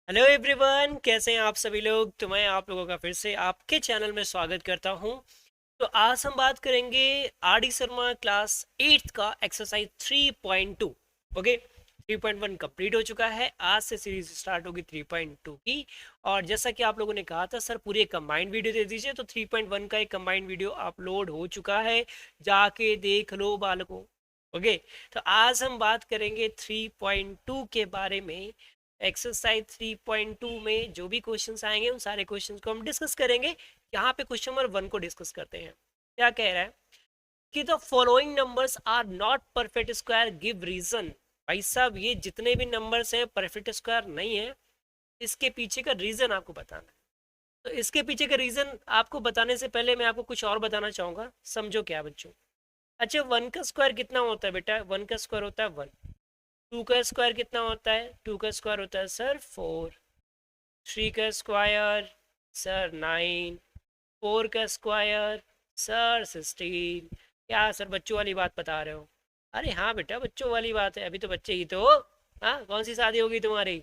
Hello everyone, कैसे हैं आप सभी लोग। तो मैं आप लोगों का फिर से आपके चैनल में स्वागत करता हूं। तो आज हम बात करेंगे R D Sharma class 8th का एक्सरसाइज 3.2। ओके, 3.1 कंप्लीट हो चुका है। आज से सीरीज स्टार्ट होगी 3.2 की। और जैसा कि आप लोगों ने कहा था सर पूरी एक कंबाइंड वीडियो दे दीजिए, तो 3.1 का एक कंबाइंड वीडियो अपलोड हो चुका है, जाके देख लो बालकों। ओके, तो आज हम बात करेंगे 3.2 के बारे में। एक्सरसाइज 3.2 में जो भी क्वेश्चंस आएंगे उन सारे क्वेश्चंस को हम डिस्कस करेंगे। यहाँ पे क्वेश्चन नंबर 1 को डिस्कस करते हैं। क्या कह रहा है कि the following numbers are not perfect square, give reason. भाई साहब, ये जितने भी नंबर्स हैं परफेक्ट स्क्वायर नहीं है, इसके पीछे का रीजन आपको बताना है। तो इसके पीछे का रीजन आपको बताने से पहले मैं आपको कुछ और बताना चाहूंगा, समझो क्या बच्चों। अच्छा, 1 का स्क्वायर कितना होता है बेटा? 1 का स्क्वायर होता है 1। 2 का स्क्वायर कितना होता है? 2 का स्क्वायर होता है सर 4। 3 का स्क्वायर सर 9। 4 का स्क्वायर सर 16। क्या सर बच्चों वाली बात बता रहे हो? अरे हाँ बेटा, बच्चों वाली बात है, अभी तो बच्चे ही तो हो। हाँ, कौन सी शादी होगी तुम्हारी?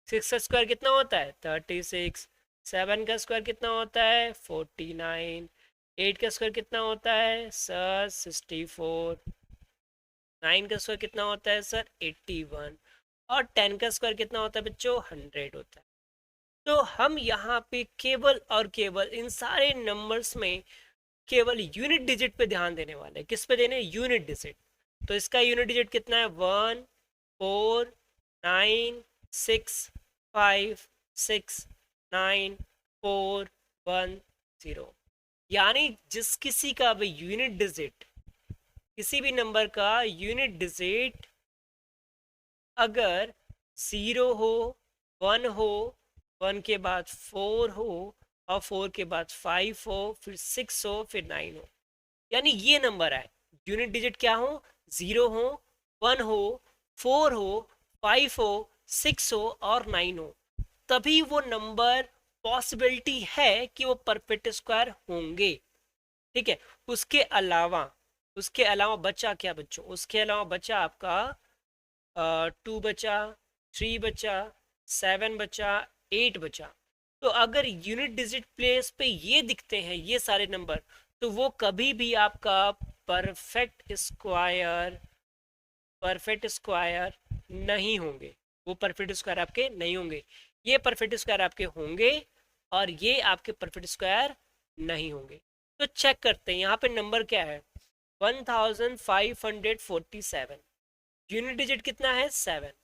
6 का स्क्वायर कितना होता है? 36। 7 का स्क्वायर कितना होता है? 49। 8 का स्क्वायर कितना होता है सर? 64। 9 का स्क्वायर कितना होता है सर? 81। और 10 का स्क्वायर कितना होता है बच्चों? 100 होता है। तो हम यहाँ पे केवल और केवल इन सारे नंबर्स में केवल यूनिट डिजिट पे ध्यान देने वाले हैं। किस पे देने? Unit digit. तो इसका यूनिट डिजिट कितना है? 1, 4, 9, 6, 5, 6, 9, 4, 1, 0। यानी जिस किसी का भी यूनिट डिजिट, किसी भी नंबर का यूनिट डिजिट अगर 0 हो, 1 हो, 1 के बाद 4 हो, और 4 के बाद 5 हो, फिर 6 हो, फिर 9 हो, यानी ये नंबर है। यूनिट डिजिट क्या हो? 0 हो, 1 हो, 4 हो, 5 हो, 6 हो और 9 हो, तभी वो नंबर पॉसिबिलिटी है कि वो परफेक्ट स्क्वायर होंगे। ठीक है। उसके अलावा उसके अलावा बचा क्या बच्चों? उसके अलावा बचा आपका 2 बचा, 3 बचा, 7 बचा, 8 बचा। तो अगर यूनिट डिजिट प्लेस पे ये दिखते हैं ये सारे नंबर, तो वो कभी भी आपका परफेक्ट स्क्वायर परफेक्ट स्क्वायर नहीं होंगे। वो परफेक्ट स्क्वायर आपके नहीं होंगे। ये परफेक्ट स्क्वायर आपके होंगे और ये आपके परफेक्ट स्क्वायर नहीं होंगे। तो चेक करते हैं यहाँ पे नंबर क्या है। 1547। यूनिट डिजिट कितना है? 7।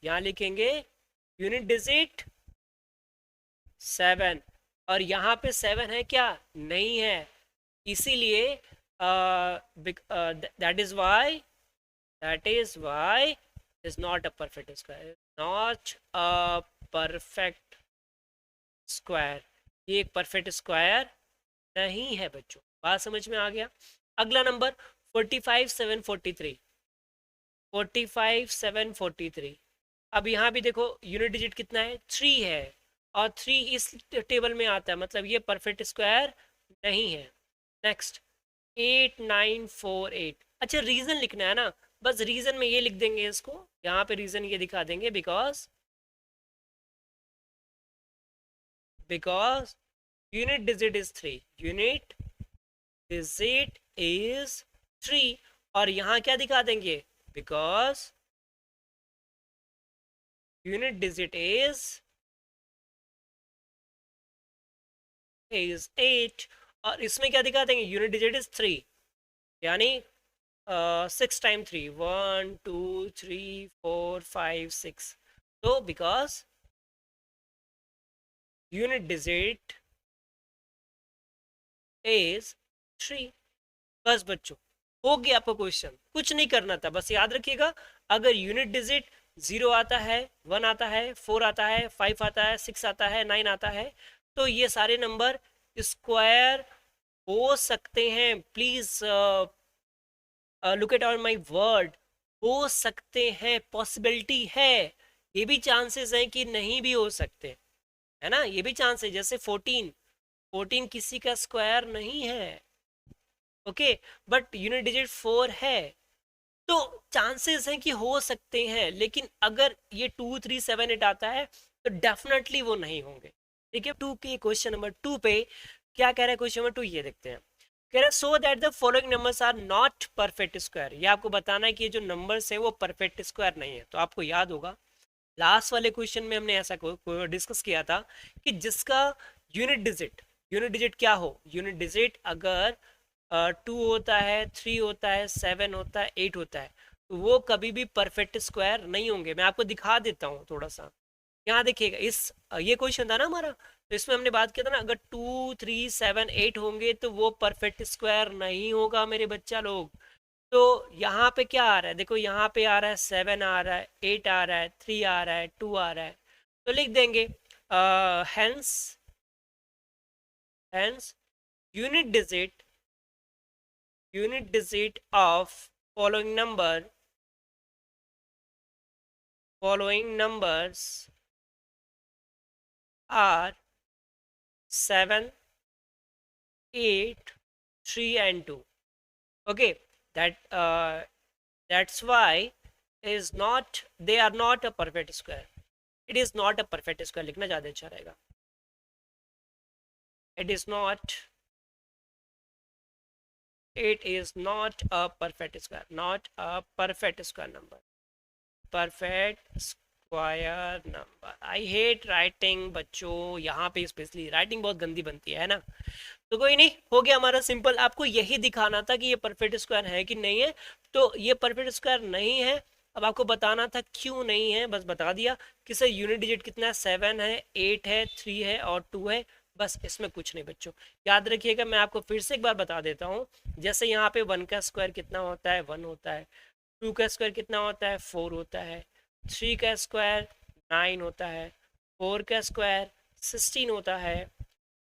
यहाँ लिखेंगे यूनिट डिजिट 7। और यहाँ पे 7 है क्या? नहीं है। इसीलिए that is why is not a perfect square, not a perfect square. ये एक परफेक्ट स्क्वायर नहीं है बच्चों। बात समझ में आ गया? अगला नंबर 45,743। 45,743। अब यहाँ भी देखो यूनिट डिजिट कितना है? 3 है। और 3 इस टेबल में आता है, मतलब ये परफेक्ट स्क्वायर नहीं है। नेक्स्ट 8948। अच्छा, रीजन लिखना है ना? बस रीजन में ये लिख देंगे इसको, यहाँ पे रीजन ये दिखा देंगे, because unit digit is 3। Unit digit is 3। और यहाँ क्या दिखा देंगे? Because unit digit is 8। और इसमें क्या दिखा देंगे? यूनिट डिजिट इज 3, यानी 6 टाइम 3, 1 2 3 4 5 6। तो बिकॉज यूनिट डिजिट इज 3। बस बच्चों, हो गया आपका क्वेश्चन। कुछ नहीं करना था, बस याद रखिएगा अगर यूनिट डिजिट 0 आता है, 1 आता है, 4 आता है, 5 आता है, 6 आता है, 9 आता है, तो ये सारे नंबर स्क्वायर हो सकते हैं। Please look at on my word, हो सकते हैं, पॉसिबिलिटी है। ये भी चांसेस हैं कि नहीं भी हो सकते, है ना? ये भी चांस है। जैसे 14 किसी का स्क्वायर नहीं है, ओके, बट यूनिट डिजिट 4 है। तो चांसेस हैं कि हो सकते हैं, लेकिन अगर ये 2 3 7 8 आता है तो डेफिनेटली वो नहीं होंगे। ठीक है, टू की क्वेश्चन नंबर 2 पे क्या कह रहा है, क्वेश्चन नंबर 2 ये देखते हैं। कह रहा है so that the following numbers are not perfect square. ये आपको बताना है कि ये जो नंबर्स है वो परफेक्ट स्क्वायर नहीं है। तो आपको याद होगा लास्ट वाले क्वेश्चन में हमने ऐसा डिस्कस किया था कि जिसका यूनिट डिजिट क्या हो, यूनिट डिजिट अगर 2 होता है, 3 होता है, 7 होता है, 8 होता है, तो वो कभी भी परफेक्ट स्क्वायर नहीं होंगे। मैं आपको दिखा देता हूँ थोड़ा सा, यहाँ देखिएगा। ये क्वेश्चन था ना हमारा, तो इसमें हमने बात किया था ना, अगर 2 3 7 8 होंगे तो वो परफेक्ट स्क्वायर नहीं होगा मेरे बच्चा लोग। तो यहाँ पे क्या आ रहा है, देखो यहाँ पे आ रहा है 7 आ रहा है, 8 आ रहा है, 3 आ रहा है, 2 आ रहा है। तो लिख देंगे hence hence unit digit of following number following numbers are 7 8 3 and 2. Okay, that's why is not they are not a perfect square. It is not a perfect square लिखना ज़्यादा अच्छा रहेगा। it is not a perfect square, not a perfect square number, perfect square number. I hate writing बच्चों, यहाँ पे specially writing बहुत गंदी बनती है ना। तो कोई नहीं, हो गया हमारा सिंपल। आपको यही दिखाना था कि ये परफेक्ट स्क्वायर है कि नहीं है। तो ये परफेक्ट स्क्वायर नहीं है। अब आपको बताना था क्यों नहीं है, बस बता दिया कि सर यूनिट डिजिट कितना है, 7 है, 8 है, 3 है और 2 है, बस इसमें कुछ नहीं बच्चों। याद रखिएगा, मैं आपको फिर से एक बार बता देता हूँ। जैसे यहाँ पे 1 का स्क्वायर कितना होता है, 1 होता है। 2 का स्क्वायर कितना होता है, 4 होता है। 3 का स्क्वायर 9 होता है। 4 का स्क्वायर 16 होता है।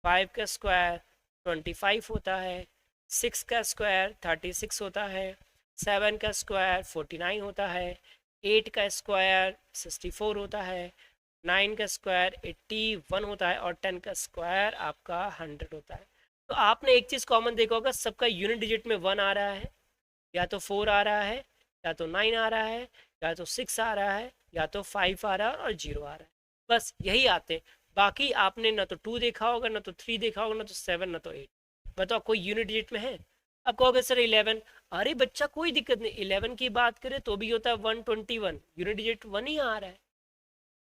5 का स्क्वायर 25 होता है। 6 का स्क्वायर 36 होता है। 7 का स्क्वायर 49 होता है। 8 का स्क्वायर 64 होता है। 9 का स्क्वायर 81 होता है और 10 का स्क्वायर आपका 100 होता है। तो आपने एक चीज़ कॉमन देखा होगा, सबका यूनिट डिजिट में 1 आ रहा है, या तो 4 आ रहा है, या तो 9 आ रहा है, या तो 6 आ रहा है, या तो 5 आ रहा है और 0 आ रहा है। बस यही आते हैं। बाकी आपने ना तो 2 देखा होगा, ना तो 3 देखा होगा, ना तो 7, ना तो 8। बताओ कोई यूनिट डिजिट में है? अब कहोगे सर 11। अरे बच्चा कोई दिक्कत नहीं, 11 की बात करें तो भी होता है 121, यूनिट डिजिट 1 ही आ रहा है,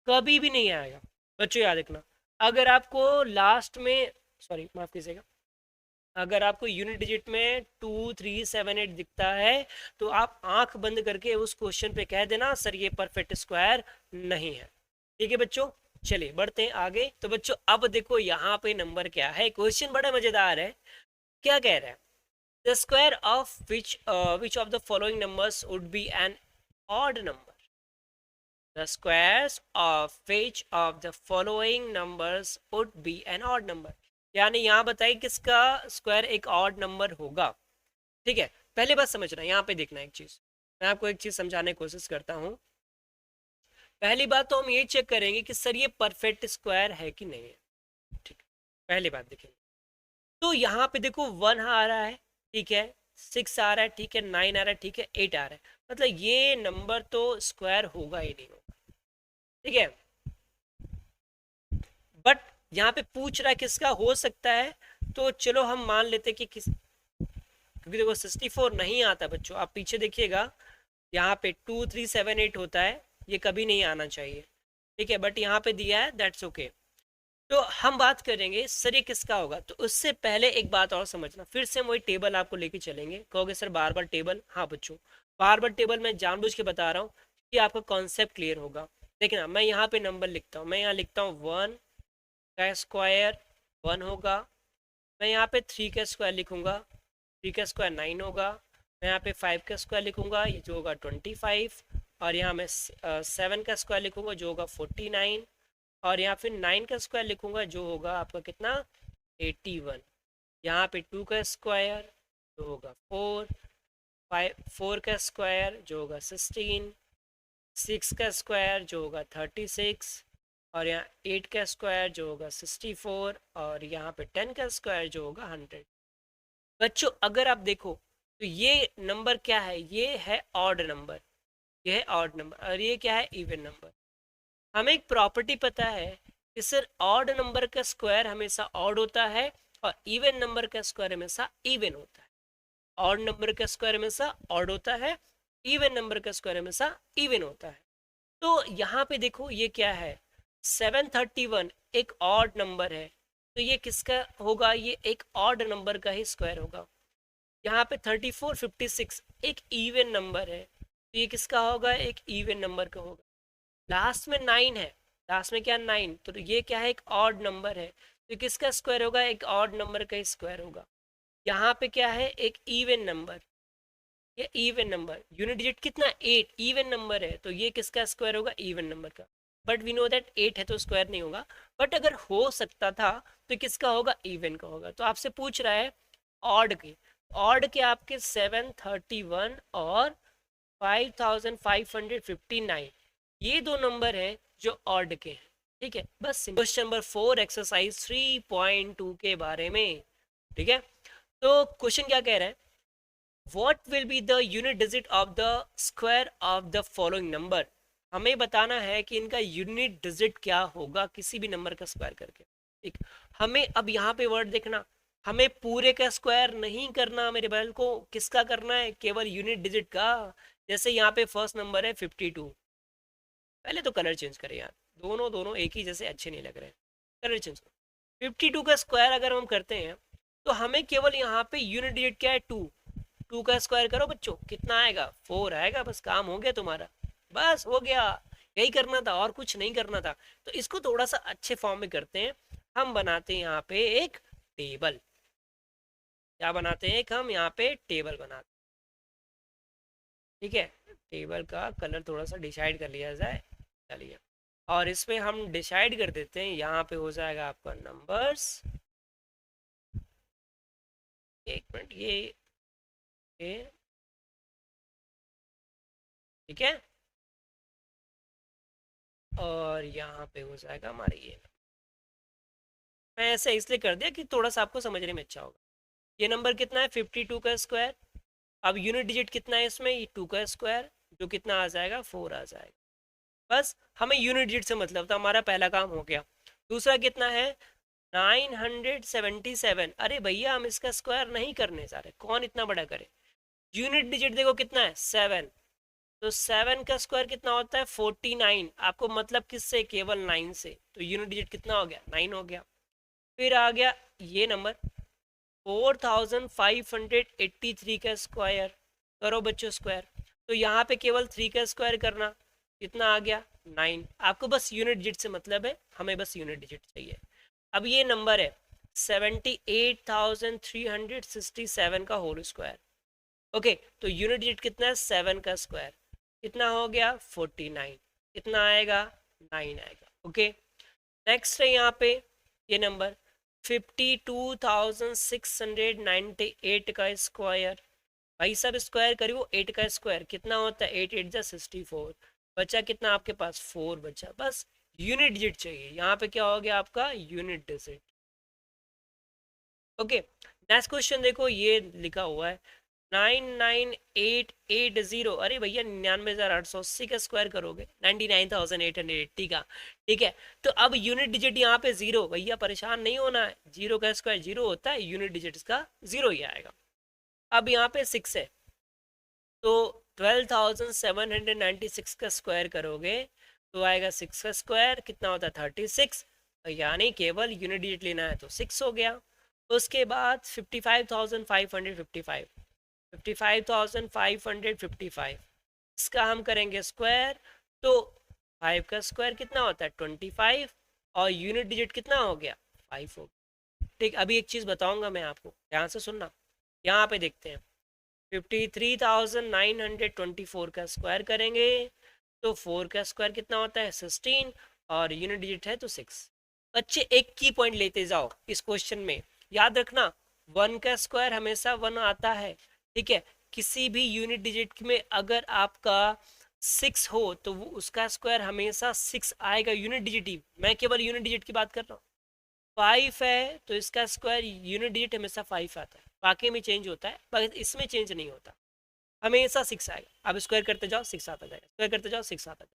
कभी भी नहीं आएगा। बच्चों याद रखना, अगर आपको लास्ट में, सॉरी माफ कीजिएगा, अगर आपको यूनिट डिजिट में 2 3 7 8 दिखता है, तो आप आंख बंद करके उस क्वेश्चन पे कह देना सर ये परफेक्ट स्क्वायर नहीं है। ठीक है बच्चों, चलिए बढ़ते हैं आगे। तो बच्चों अब देखो यहाँ पे नंबर क्या है, क्वेश्चन बड़ा मजेदार है। क्या कह रहा है, the square of which of the following numbers would be an odd number. The squares of which of the following numbers would be an odd number। यानी यहाँ बताइए किसका स्क्वायर एक ऑड नंबर होगा। ठीक है, पहले बात समझना, यहाँ पे देखना एक चीज, मैं आपको एक चीज समझाने की कोशिश करता हूँ। पहली बात तो हम ये चेक करेंगे कि सर ये परफेक्ट स्क्वायर है कि नहीं है। ठीक है, पहली बात देखेंगे। तो यहाँ पे देखो 1 आ रहा है, ठीक है, 6 आ रहा है, ठीक है, 9 आ रहा है, ठीक है, 8 आ रहा है, मतलब ये नंबर तो स्क्वायर होगा ही नहीं होगा। ठीक है, बट यहाँ पे पूछ रहा है किसका हो सकता है, तो चलो हम मान लेते कि किस, क्योंकि देखो 64 नहीं आता बच्चों, आप पीछे देखिएगा, यहाँ पे 2 3 7 8 होता है, ये कभी नहीं आना चाहिए। ठीक है, बट यहाँ पे दिया है, दैट्स ओके। तो हम बात करेंगे सर ये किसका होगा। तो उससे पहले एक बात और समझना, फिर से हम वही टेबल आपको लेके चलेंगे। कहोगे सर बार बार टेबल, हाँ बच्चों बार बार टेबल मैं जानबूझ के बता रहा हूँ कि आपका कॉन्सेप्ट क्लियर होगा। देखना, मैं यहाँ पे नंबर लिखता हूँ, मैं यहाँ लिखता हूँ 1 का स्क्वायर 1 होगा। मैं यहाँ पे 3 का स्क्वायर लिखूंगा, 3 का स्क्वायर 9 होगा। मैं यहाँ पे 5 का स्क्वायर लिखूंगा, ये जो होगा 25। और यहाँ मैं 7 का स्क्वायर लिखूंगा जो होगा 49। और यहाँ फिर 9 का स्क्वायर लिखूंगा जो होगा आपका कितना, 81। यहाँ पे 2 का स्क्वायर जो होगा 4, 4 का स्क्वायर जो होगा 16, 6 का स्क्वायर जो होगा 36, और यहाँ 8 का स्क्वायर जो होगा 64, और यहाँ पे 10 का स्क्वायर जो होगा 100। बच्चों अगर आप देखो तो ये नंबर क्या है, ये है ऑड नंबर, ये है ऑड नंबर, और ये क्या है, इवन नंबर। हमें एक प्रॉपर्टी पता है कि सर ऑड नंबर का स्क्वायर हमेशा ऑड होता है और इवन नंबर का स्क्वायर हमेशा इवन होता है। ऑड नंबर का स्क्वायर हमेशा ऑड होता है, इवन नंबर का स्क्वायर हमेशा इवन होता है। तो यहाँ पे देखो ये क्या है, 731 एक ऑड नंबर है, तो ये किसका होगा, ये एक ऑड नंबर का ही स्क्वायर होगा। यहाँ पे 3456 एक इवन नंबर है, तो ये किसका होगा, एक इवन नंबर का होगा। लास्ट में 9 है, लास्ट में क्या 9, तो ये क्या है, एक ऑड नंबर है, तो किसका स्क्वायर होगा, एक ऑड नंबर का ही स्क्वायर होगा। यहाँ पे क्या है, एक इवन नंबर, ये इवन नंबर, यूनिट डिजिट कितना 8, इवन नंबर है, तो ये किसका स्क्वायर होगा, इवन नंबर का। बट वी नो दैट 8 है तो स्क्वायर नहीं होगा, बट अगर हो सकता था तो किसका होगा, इवन का होगा। तो आपसे पूछ रहा है ऑड के, ऑड के आपके 731 और 5559, ये दो नंबर हैं जो ऑड के हैं। ठीक है, बस क्वेश्चन नंबर 4 एक्सरसाइज 3.2 के बारे में। ठीक है, तो क्वेश्चन क्या कह रहा है, What will be the unit digit of the square of the following number? हमें बताना है कि इनका यूनिट डिजिट क्या होगा किसी भी नंबर का स्क्वायर करके। ठीक, हमें अब यहाँ पे वर्ड देखना, हमें पूरे का स्क्वायर नहीं करना मेरे बहन को, किसका करना है, केवल यूनिट डिजिट का। जैसे यहाँ पे फर्स्ट नंबर है 52, पहले तो कलर चेंज करें यार, दोनों दोनों एक ही जैसे अच्छे नहीं लग रहे हैं, कलर चेंज करो। 52 का स्क्वायर अगर हम करते हैं तो हमें केवल यहाँ पे यूनिट डिजिट क्या है 2, 2 का स्क्वायर करो बच्चों, कितना आएगा 4 आएगा, बस काम हो गया तुम्हारा, बस हो गया, यही करना था और कुछ नहीं करना था। तो इसको थोड़ा सा अच्छे फॉर्म में करते हैं, हम बनाते हैं यहाँ पे एक टेबल। क्या बनाते हैं, एक हम यहाँ पे टेबल बनाते हैं। ठीक है, टेबल का कलर थोड़ा सा डिसाइड कर लिया जाए, चलिए, और इसमें हम डिसाइड कर देते हैं, यहाँ पे हो जाएगा आपका नंबर्स, एक मिनट ये ठीक है, और यहाँ पे हो जाएगा हमारे ये, मैं ऐसे इसलिए कर दिया कि थोड़ा सा आपको समझने में अच्छा होगा। ये नंबर कितना है 52 का स्क्वायर, अब यूनिट डिजिट कितना है इसमें, ये 2 का स्क्वायर, जो कितना आ जाएगा 4 आ जाएगा। बस हमें यूनिट डिजिट से मतलब था, हमारा पहला काम हो गया। दूसरा कितना है 977, अरे भैया हम इसका स्क्वायर नहीं करने जा रहे, कौन इतना बड़ा करे। यूनिट डिजिट देखो कितना है 7, तो 7 का स्क्वायर कितना होता है 49, आपको मतलब किससे, केवल 9 से, तो यूनिट डिजिट कितना हो गया 9 हो गया। फिर आ गया ये नंबर 4583 का स्क्वायर, करो बच्चों स्क्वायर, तो यहाँ पे केवल 3 का स्क्वायर करना, कितना आ गया 9, आपको बस यूनिट डिजिट से मतलब है, हमें बस यूनिट डिजिट चाहिए। अब ये नंबर है 78,367 का होल स्क्वायर, ओके, तो यूनिट डिजिट कितना है 7 का स्क्वायर, कितना हो गया 49, कितना आएगा 9 आएगा। ओके, नेक्स्ट है यहाँ पे ये नंबर 52,698 का स्क्वायर, भाई सब स्क्वायर करियो, 8 का स्क्वायर कितना होता है 8 8 जा 64, बचा कितना आपके पास 4 बचा, बस यूनिट डिजिट चाहिए, यहाँ पे क्या हो गया आपका unit digit. Okay, next question देखो, ये लिखा हुआ है 99880, अरे भैया 99,880 का स्क्वायर करोगे 99,880 का। ठीक है, तो अब यूनिट डिजिट यहाँ पे 0, भैया परेशान नहीं होना है, 0 का स्क्वायर 0 होता है, यूनिट डिजिट का 0 ही आएगा। अब यहाँ पे 6 है, तो 12,796 का स्क्वायर करोगे तो आएगा 6 का स्क्वायर कितना होता है 36, यानी केवल यूनिट डिजिट लेना है तो 6 हो गया। उसके बाद 55,555, 55,555 इसका हम करेंगे स्क्वायर, तो 5 का स्क्वायर कितना होता है 25, और यूनिट डिजिट कितना हो गया 5 हो गया। ठीक, अभी एक चीज़ बताऊंगा मैं आपको, ध्यान से सुनना, यहाँ पे देखते हैं 53,924 का स्क्वायर करेंगे तो 4 का स्क्वायर कितना होता है 16, और यूनिट डिजिट है तो 6। बच्चे एक की पॉइंट लेते जाओ इस क्वेश्चन में, याद रखना 1 का स्क्वायर हमेशा 1 आता है। ठीक है, किसी भी यूनिट डिजिट में अगर आपका 6 हो तो वो उसका स्क्वायर हमेशा 6 आएगा, यूनिट डिजिट ही, मैं केवल यूनिट डिजिट की बात कर रहा हूँ। 5 है तो इसका स्क्वायर यूनिट डिजिट हमेशा 5 आता है, बाकी में चेंज होता है पर इसमें चेंज नहीं होता, हमेशा 6 आएगा। अब स्क्वायर करते जाओ 6 आता जाएगा, स्क्वायर करते जाओ 6 आता जाएगा,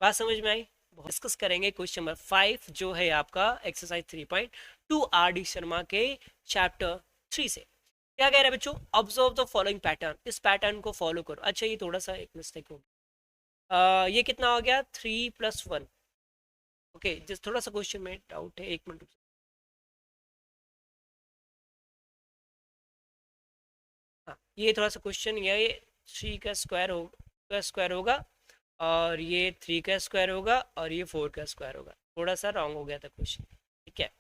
बात समझ में आई। डिस्कस करेंगे क्वेश्चन नंबर 5 जो है आपका एक्सरसाइज 3.2 आर डी शर्मा के चैप्टर 3 से। क्या कह रहे हैं बच्चों, ऑब्जर्व द फॉलोइंग पैटर्न, इस पैटर्न को फॉलो करो। अच्छा ये थोड़ा सा एक मिस्टेक हो गया, ये कितना हो गया 3+1। ओके जिस थोड़ा सा क्वेश्चन में डाउट है, एक मिनट। हाँ ये थोड़ा सा क्वेश्चन, ये 3 का स्क्वायर होगा और ये 3 का स्क्वायर होगा और ये 4 का स्क्वायर होगा, थोड़ा सा रॉन्ग हो गया था क्वेश्चन। ठीक है,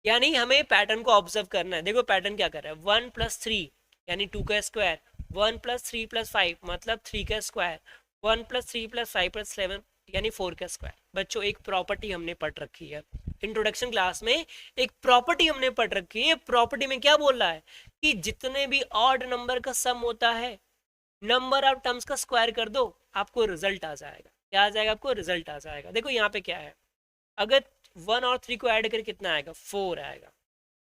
यानी हमें पैटर्न को ऑब्जर्व करना है। देखो पैटर्न क्या कर रहा है, 1+3 यानी 2 का स्क्वायर, 1+3+5 मतलब 3 का स्क्वायर, 1+3+5+7 यानी 4 का स्क्वायर। बच्चों एक प्रॉपर्टी हमने पढ़ रखी है इंट्रोडक्शन क्लास में, एक प्रॉपर्टी हमने पढ़ रखी है। प्रॉपर्टी में क्या बोल रहा है कि जितने भी ऑड नंबर का सम होता है, नंबर ऑफ टर्म्स का स्क्वायर कर दो, आपको रिजल्ट आ जाएगा। क्या आ जाएगा, आपको रिजल्ट आ जाएगा। देखो यहाँ पे क्या है, अगर 1 और 3 को ऐड करके कितना आएगा, 4 आएगा,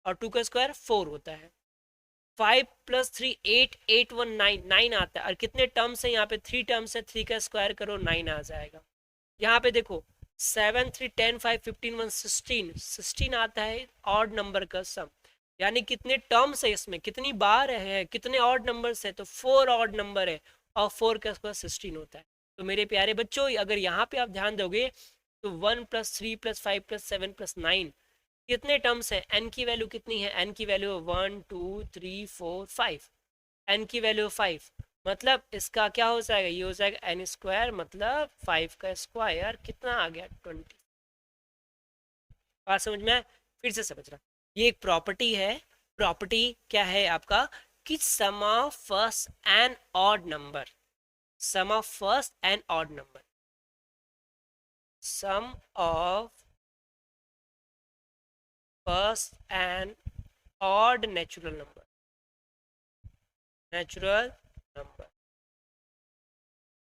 और 2 का स्क्वायर 4 होता है। 5+3 8, 8 1 9 आता है, और कितने टर्म्स है यहाँ पे, 3 टर्म्स है, 3 का स्क्वायर करो 9 आ जाएगा। यहाँ पे देखो 7 3 10 5 15 1 16, 16 आता है ऑड नंबर का सम। यानी कितने टर्म्स है इसमें, कितनी बार है, कितने ऑड नंबर्स है, तो 4 ऑड नंबर है और 4 का स्क्वायर 16 होता है। तो मेरे प्यारे बच्चों अगर यहाँ पे आप ध्यान दोगे तो 1+3+5+7+9 कितने टर्म्स है, एन की वैल्यू कितनी है, एन की वैल्यू 1 2 3 4 5, एन की वैल्यू 5, मतलब इसका क्या हो जाएगा, ये हो जाएगा एन स्क्वायर, मतलब 5 का स्क्वायर कितना आ गया 20। बात समझ में आए, फिर से समझना। ये एक प्रॉपर्टी है, प्रॉपर्टी क्या है आपका कि sum of first and odd number, sum of first and odd number, sum of first and odd natural number, natural number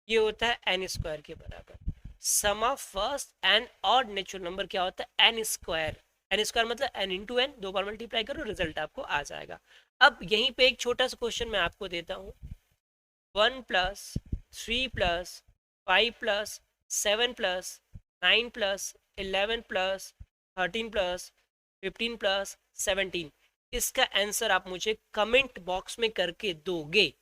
ये होता है एन स्क्वायर के बराबर। Sum of first and odd natural number क्या होता है, एन स्क्वायर। एन स्क्वायर मतलब N into N, दो बार मल्टीप्लाई करो रिजल्ट आपको आ जाएगा। अब यहीं पे एक छोटा सा क्वेश्चन मैं आपको देता हूँ, 1+3+5+7+9+11+13+15+17, इसका आंसर आप मुझे कमेंट बॉक्स में करके दोगे।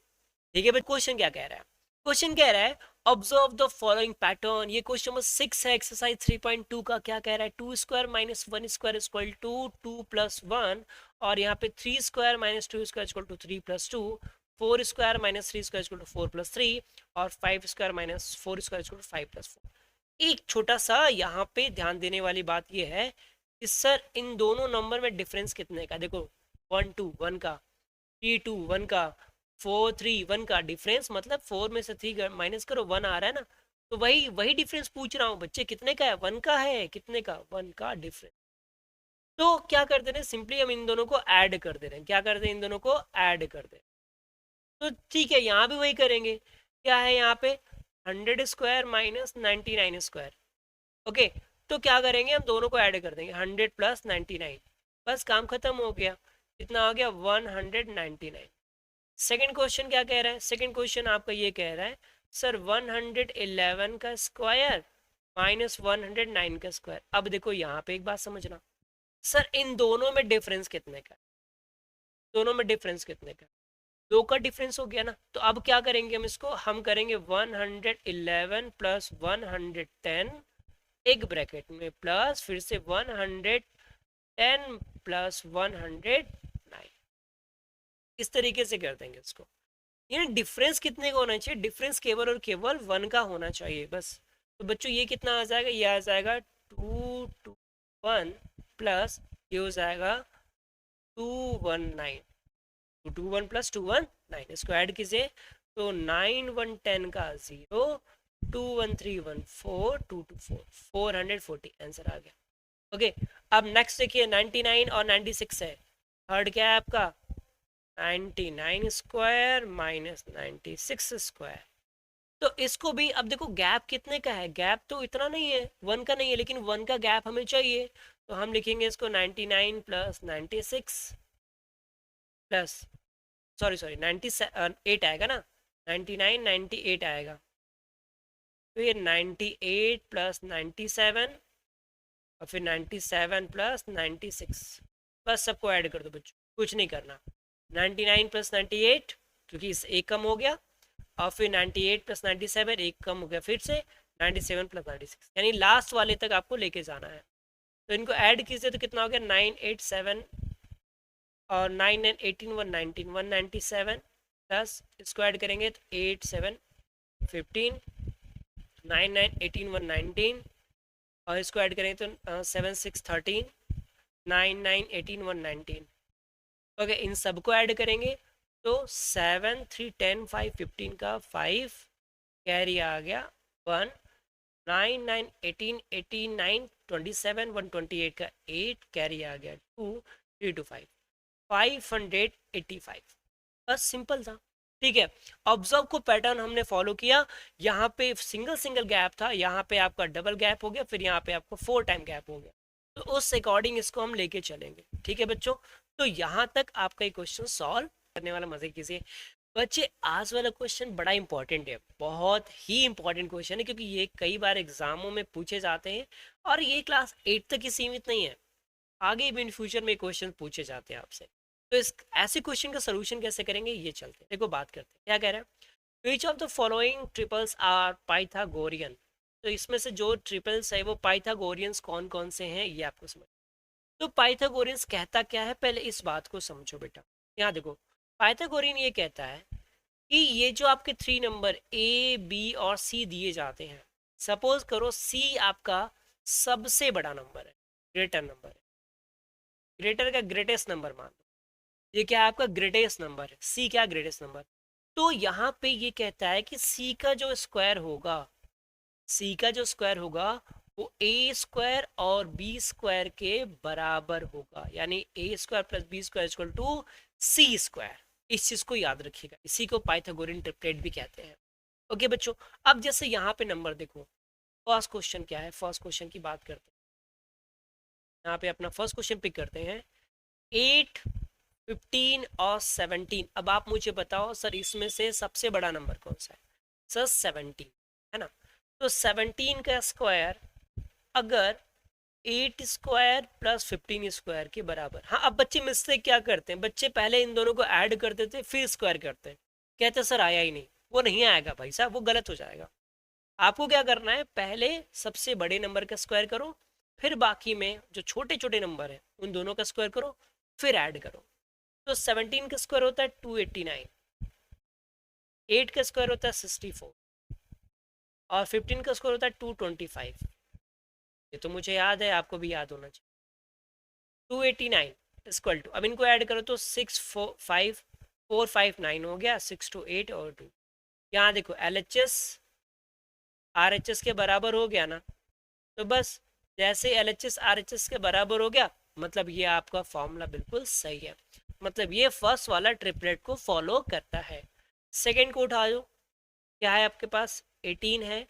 ठीक है, बट क्वेश्चन क्या कह रहा है, क्वेश्चन कह रहा है ऑब्जर्व द फॉलोइंग पैटर्न। ये क्वेश्चन नंबर 6 है एक्सरसाइज 3.2 का। क्या कह रहा है, 2² - 1² = 2 2 + 1, और यहाँ पे 3² - 2² = 3 + 2, 4² - 3² = 4 + 3, और 5² - 4² = 5 + 4। एक छोटा सा यहाँ पे ध्यान देने वाली बात ये है कि सर इन दोनों नंबर में डिफरेंस कितने का, देखो 1 2 1 का, 3 2 1 का, 4 3 1 का डिफरेंस, मतलब 4 में से 3 माइनस करो 1 आ रहा है ना। तो वही वही डिफरेंस पूछ रहा हूँ बच्चे, कितने का है, 1 का है, कितने का, 1 का डिफरेंस। तो क्या कर दे रहे हैं, सिंपली हम इन दोनों को ऐड कर दे रहे हैं। क्या कर दे, इन दोनों को ऐड कर दे। तो ठीक है यहाँ भी वही करेंगे। क्या है यहाँ पे, 100² - 99²। ओके, तो क्या करेंगे, हम दोनों को ऐड कर देंगे, 100 + 99, बस काम खत्म हो गया। कितना हो गया, 199। सेकंड क्वेश्चन क्या कह रहा है, सेकंड क्वेश्चन आपका ये कह रहा है सर 111 का स्क्वायर - 109 का स्क्वायर। अब देखो यहाँ पे एक बात समझना, सर इन दोनों में डिफरेंस कितने का, दोनों में डिफरेंस कितने का, 2 का डिफरेंस हो गया ना। तो अब क्या करेंगे हम इसको, हम करेंगे 111 + 110 एक ब्रैकेट में, प्लस फिर से 110 + 109, इस तरीके से कर देंगे इसको। ये डिफरेंस कितने का होना चाहिए, डिफरेंस केवल और केवल 1 का होना चाहिए बस। तो बच्चों ये कितना आ जाएगा, ये आ जाएगा 221 प्लस ये हो जाएगा 219, 221 + 219, इसको ऐड कीजिए तो 9 1 10 का 0, 2 1 3 1 4 2 2 4 440 आंसर आ गया। ओके, अब नेक्स्ट देखिए 99 और 96 है, थर्ड क्या है आपका 99² - 96²। तो इसको भी अब देखो गैप कितने का है, गैप तो इतना नहीं है, 1 का नहीं है, लेकिन 1 का गैप हमें चाहिए। तो हम लिखेंगे इसको 99 + 96 प्लस, सॉरी 98 आएगा ना, 99 98 आएगा। फिर 98 प्लस 97 और फिर 97 प्लस 96, बस सबको ऐड कर दो बच्चों, कुछ नहीं करना। 99 प्लस 98 क्योंकि इस एक कम हो गया, और फिर 98 प्लस 97 एक कम हो गया फिर से 97 प्लस 96, यानी लास्ट वाले तक आपको लेके जाना है। तो इनको ऐड कीजिए तो कितना हो गया 987 और 9 9 18 119 197 प्लस इसको ऐड करेंगे तो 8 7 15 9 9 18 119 और इसको ऐड करेंगे तो 7 6 13 9 9 18 119। ओके, इन सबको ऐड करेंगे तो 7 3 10 5 15 का 5 कैरी आ गया 1 9 9 18 89 27 128 का 8 कैरी आ गया 2 3 2 5 585। बस सिंपल था। ठीक है, ऑब्जर्व को पैटर्न हमने फॉलो किया, यहाँ पे सिंगल सिंगल गैप था, यहाँ पे आपका डबल गैप हो गया, फिर यहाँ पे आपको 4 टाइम गैप हो गया, तो उस अकॉर्डिंग इसको हम लेके चलेंगे। ठीक है बच्चों, तो यहाँ तक आपका ये क्वेश्चन सॉल्व करने वाला मजे कीजिए। बच्चे आज वाला क्वेश्चन बड़ा इंपॉर्टेंट है, बहुत ही इंपॉर्टेंट क्वेश्चन है, क्योंकि ये कई बार एग्जामों में पूछे जाते हैं और ये क्लास 8 तक ही सीमित नहीं है, आगे भी इन फ्यूचर में क्वेश्चन पूछे जाते हैं आपसे। तो इस ऐसे क्वेश्चन का सोल्यूशन कैसे करेंगे ये चलते हैं, देखो बात करते हैं क्या कह रहा है। Which of the following triples are Pythagorean, तो इसमें से जो ट्रिपल्स है वो पाइथागोरियंस कौन कौन से हैं ये आपको समझ। तो पाइथागोरियंस कहता क्या है, पहले इस बात को समझो बेटा। यहाँ देखो, पाइथागोरियन ये कहता है कि ये जो आपके 3 नंबर ए बी और सी दिए जाते हैं, सपोज करो सी आपका सबसे बड़ा नंबर है, ग्रेटर नंबर है, ग्रेटर का ग्रेटेस्ट नंबर मान लो, ये क्या है आपका ग्रेटेस्ट नंबर है, सी क्या ग्रेटेस्ट नंबर। तो यहाँ पे ये कहता है कि सी का जो स्क्वायर होगा, सी का जो स्क्वायर होगा वो ए स्क्वायर और बी स्क्वायर के बराबर होगा, यानी A square plus B square equal to C square. इस चीज को याद रखिएगा, इसी को पाइथागोरियन ट्रिपलेट भी कहते हैं। ओके बच्चों, अब जैसे यहाँ पे नंबर देखो, फर्स्ट क्वेश्चन क्या है, फर्स्ट क्वेश्चन की बात करते हैं। यहाँ पे अपना फर्स्ट क्वेश्चन पिक करते हैं, 8 15 और 17। अब आप मुझे बताओ सर इसमें से सबसे बड़ा नंबर कौन सा है, सर 17 है ना। तो 17 का स्क्वायर अगर 8 स्क्वायर प्लस 15 स्क्वायर के बराबर, हाँ अब बच्चे मिस्टेक क्या करते हैं, बच्चे पहले इन दोनों को ऐड करते थे फिर स्क्वायर करते हैं, कहते सर आया ही नहीं, वो नहीं आएगा भाई साहब, वो गलत हो जाएगा। आपको क्या करना है, पहले सबसे बड़े नंबर का स्क्वायर करो, फिर बाकी में जो छोटे छोटे नंबर है उन दोनों का स्क्वायर करो, फिर ऐड करो। तो 17 का स्क्वायर होता है 289, 8 का स्क्वायर होता है 64 और 15 का स्क्वायर होता है 225। ये तो मुझे याद है, आपको भी याद होना चाहिए। 289 इक्वल टू, अब इनको ऐड करो तो 65459 हो गया, 6 2 8 और 2। यहाँ देखो LHS RHS के बराबर हो गया ना, तो बस जैसे LHS RHS के बराबर हो गया, मतलब ये आपका फॉर्मूला बिल्कुल सही है, मतलब ये फर्स्ट वाला ट्रिपलेट को फॉलो करता है। सेकंड को उठा लो, क्या है आपके पास 18 है,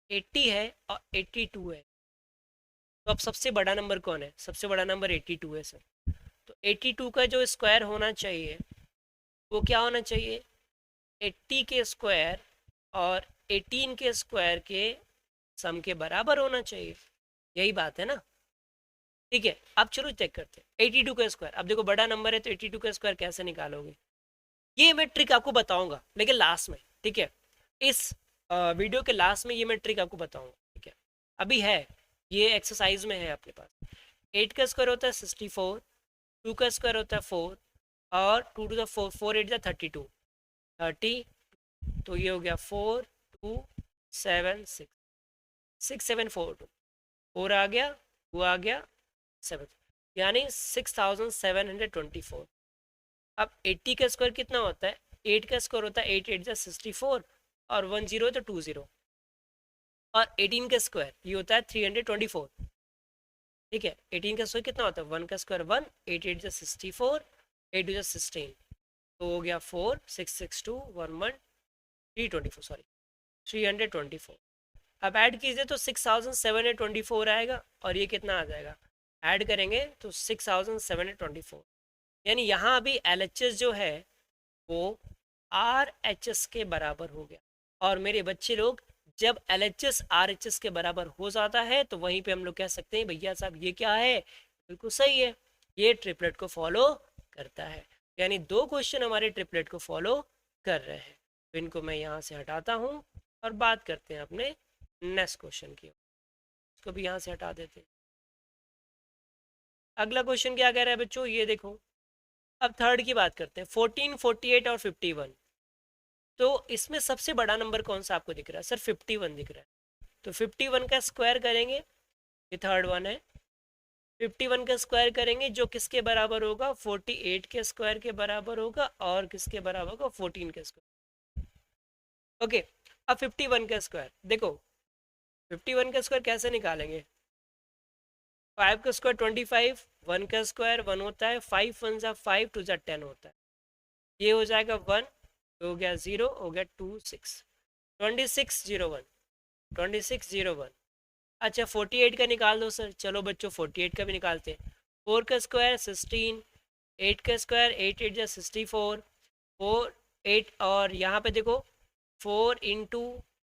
80 है और 82 है। तो अब सबसे बड़ा नंबर कौन है, सबसे बड़ा नंबर 82 है सर। तो 82 का जो स्क्वायर होना चाहिए वो क्या होना चाहिए, 80 के स्क्वायर और 18 के स्क्वायर के सम के बराबर होना चाहिए, यही बात है ना। ठीक है, अब चलो चेक करते हैं 82 का स्क्वायर। अब देखो बड़ा नंबर है तो 82 का स्क्वायर कैसे निकालोगे, ये मैं ट्रिक आपको बताऊंगा लेकिन लास्ट में, ठीक है, इस वीडियो के लास्ट में ये मैं ट्रिक आपको बताऊंगा। ठीक है, अभी है ये एक्सरसाइज में है अपने पास। 8 का स्क्वायर होता है 64, 2 का स्क्वायर होता है 4 और 2 टू द 4, 4 8 32, 30, तो ये हो गया 4 2 7 6 6 7 4 2, 4 आ गया, 2 आ गया, 7, यानी 6724। अब 80 का स्क्वायर कितना होता है, 8 का स्क्वायर होता है 8 8 जा 64 और 1 0 तो 2 0, और 18 का स्क्वायर ये होता है 324। ठीक है, 18 का स्क्वायर कितना होता है, 1 का स्क्वायर 1, 8 8 जा 64, 8 2 जा 16, तो हो गया 4 6 6 2 1 1 324, सॉरी 324। अब ऐड कीजिए तो 6724 आएगा और ये कितना आ जाएगा, ऐड करेंगे तो 6724, यानी यहाँ अभी LHS जो है वो RHS के बराबर हो गया। और मेरे बच्चे लोग जब LHS RHS के बराबर हो जाता है तो वहीं पे हम लोग कह सकते हैं भैया साहब ये क्या है, बिल्कुल सही है, ये ट्रिपलेट को फॉलो करता है। यानी दो क्वेश्चन हमारे ट्रिपलेट को फॉलो कर रहे हैं। तो इनको मैं यहाँ से हटाता हूँ और बात करते हैं अपने नेक्स्ट क्वेश्चन की। इसको भी यहाँ से हटा देते हैं। अगला क्वेश्चन क्या कह रहा है बच्चों, ये देखो। अब थर्ड की बात करते हैं, 14, 48 और 51। तो इसमें सबसे बड़ा नंबर कौन सा आपको दिख रहा है? सर 51 दिख रहा है। तो 51 का स्क्वायर करेंगे, ये थर्ड वन है। 51 का स्क्वायर करेंगे जो किसके बराबर होगा? 48 के स्क्वायर के बराबर होगा, और किसके बराबर होगा? 14 के स्क्वायर। ओके, अब 51 का स्क्वायर देखो, 51 का स्क्वायर कैसे निकालेंगे? 5 का स्क्वायर 25, 1 का स्क्वायर 1 होता है, 5 1 जा 5 2 जा 10 होता है, ये हो जाएगा 1, हो गया 0, हो गया 2 6, 26 0 1, 26 0 1। अच्छा 48 का निकाल दो सर। चलो बच्चों 48 का भी निकालते हैं। 4 का स्क्वायर 16, 8 का स्क्वायर 8 8 जा 64, 4 8, और यहाँ पे देखो 4 इंटू